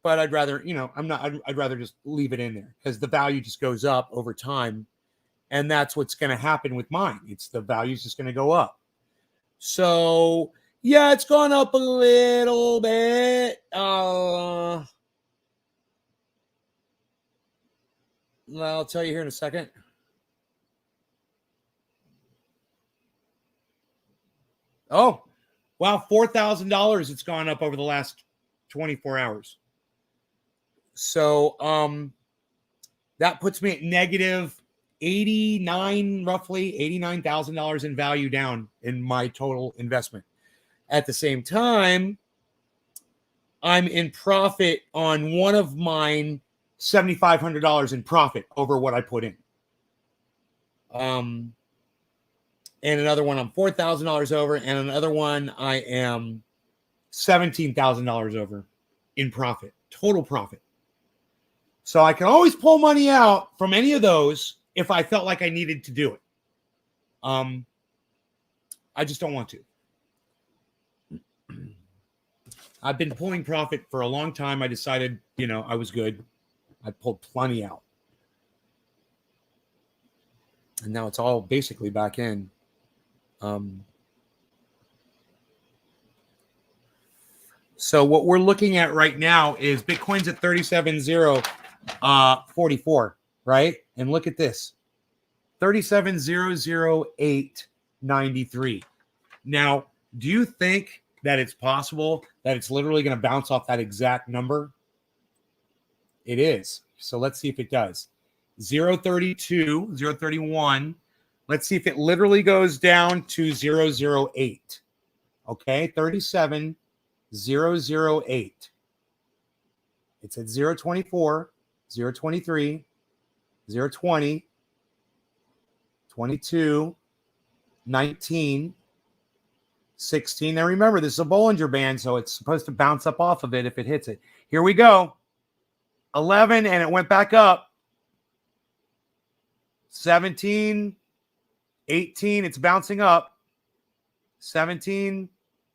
But I'd rather, I'd rather just leave it in there because the value just goes up over time. And that's what's going to happen with mine. It's the value's just going to go up. So, yeah, it's gone up a little bit. I'll tell you here in a second. Oh, wow, $4,000 it's gone up over the last 24 hours. So that puts me at negative roughly $89,000 in value down in my total investment. At the same time, I'm in profit on one of mine, $7,500 in profit over what I put in. And another one I'm $4,000 over, and another one I am $17,000 over in profit, total profit. So I can always pull money out from any of those if I felt like I needed to do it. I just don't want to. I've been pulling profit for a long time. I decided, I was good. I pulled plenty out. And now it's all basically back in. So what we're looking at right now is Bitcoin's at 37,044, right? And look at this, 37,008.93. Now, do you think that it's possible that it's literally going to bounce off that exact number? It is. So let's see if it does. 0.32, 0.31. Let's see if it literally goes down to 0.08. Okay, 37,008. It's at 0.24, 0.23, 0.20, 22, 19, 16. Now remember, this is a Bollinger Band, so it's supposed to bounce up off of it if it hits it. Here we go. 11, and it went back up. 17, 18, it's bouncing up. 17,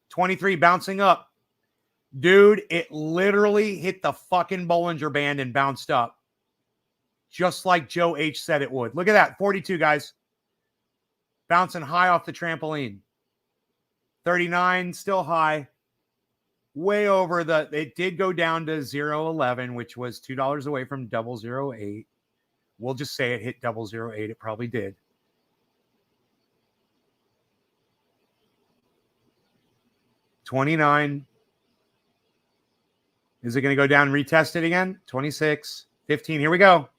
23, bouncing up. Dude, it literally hit the fucking Bollinger Band and bounced up. Just like Joe H said it would. Look at that, 42, guys. Bouncing high off the trampoline. 39, still high. Way over it did go down to 0.11, which was $2 away from 0.008. We'll just say it hit 0.008. It probably did. $29. Is it going to go down and retest it again? 26, 15. Here we go.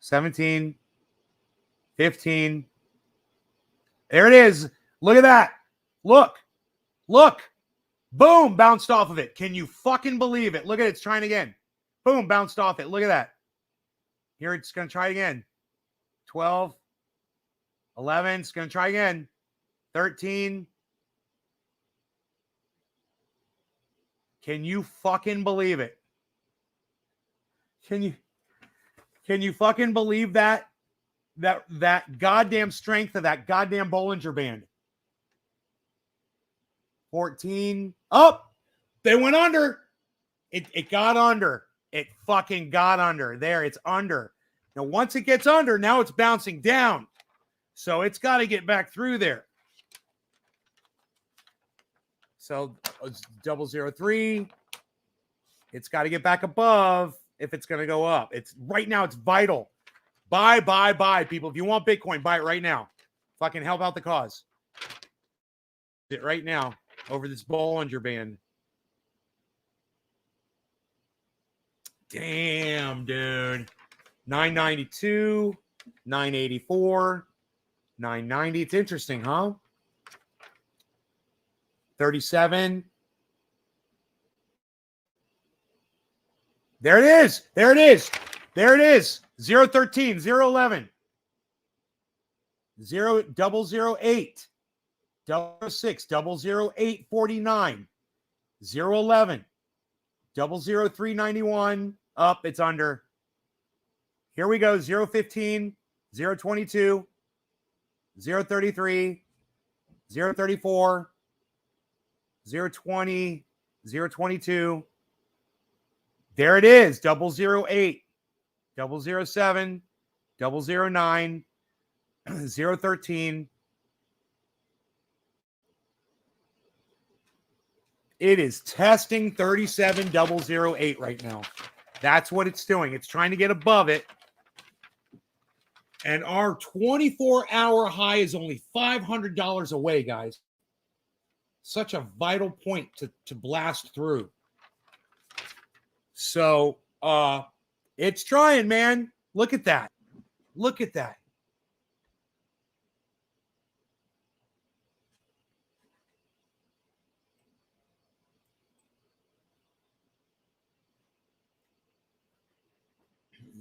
17, 15. There it is. Look at that. Look. Boom, bounced off of it. Can you fucking believe it? Look at it. It's trying again. Boom, bounced off it. Look at that. Here it's going to try again. 12, 11. It's going to try again. 13. Can you fucking believe it? Can you fucking believe that goddamn strength of that goddamn Bollinger Band? 14. Oh, they went under. It got under. It fucking got under. There, it's under. Now, once it gets under, now it's bouncing down. So it's got to get back through there. So it's 0.003. It's got to get back above if it's going to go up. It's right now. It's vital. Buy, people. If you want Bitcoin, buy it right now. Fucking help out the cause. It right now over this Bollinger Band. Damn, dude. 992, 984, 990. It's interesting, huh? 37. There it is. There it is. There it is. 013, 011, 0008, 006, 008, 49, 011, 00391. Up, it's under. Here we go. 015, 022, 033, 034, 020, 022. There it is. 008, 007, 009, 013. It is testing 37008 right now. That's what it's doing. It's trying to get above it. And our 24-hour high is only $500 away, guys. Such a vital point to blast through. So, it's trying, man. Look at that. Look at that.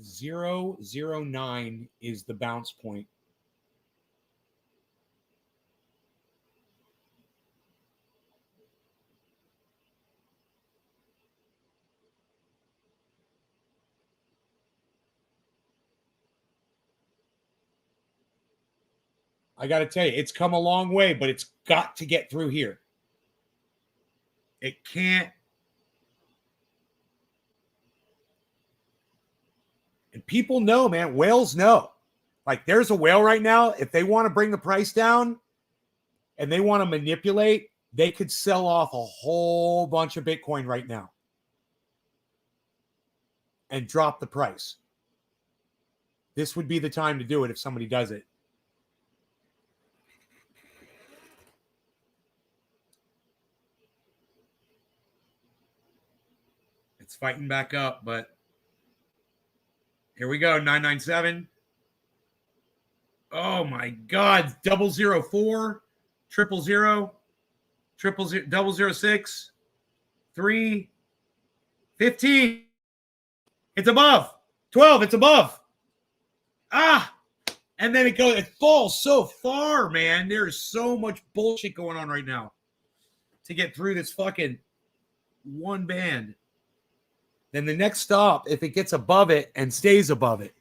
$0.09 is the bounce point. I got to tell you, it's come a long way, but it's got to get through here. It can't. And people know, man, whales know. Like there's a whale right now. If they want to bring the price down and they want to manipulate, they could sell off a whole bunch of Bitcoin right now and drop the price. This would be the time to do it if somebody does it. It's fighting back up, but here we go. 997. Oh my God. 004, 000, 006, 3, 15. It's above. 12. It's above. And then it falls so far, man. There's so much bullshit going on right now to get through this fucking one band. Then the next stop, if it gets above it and stays above it,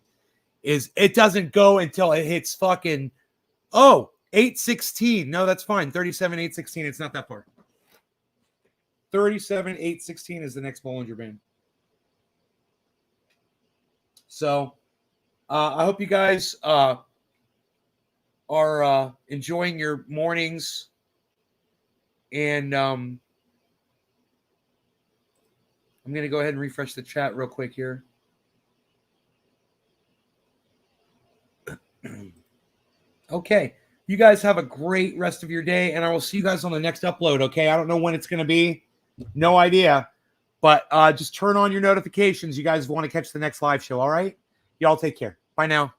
is it doesn't go until it hits fucking 816. No, that's fine. 37,816. It's not that far. 37,816 is the next Bollinger Band. So I hope you guys are enjoying your mornings. And I'm going to go ahead and refresh the chat real quick here. Okay. You guys have a great rest of your day, and I will see you guys on the next upload, okay? I don't know when it's going to be. No idea. But just turn on your notifications. You guys want to catch the next live show, all right? Y'all take care. Bye now.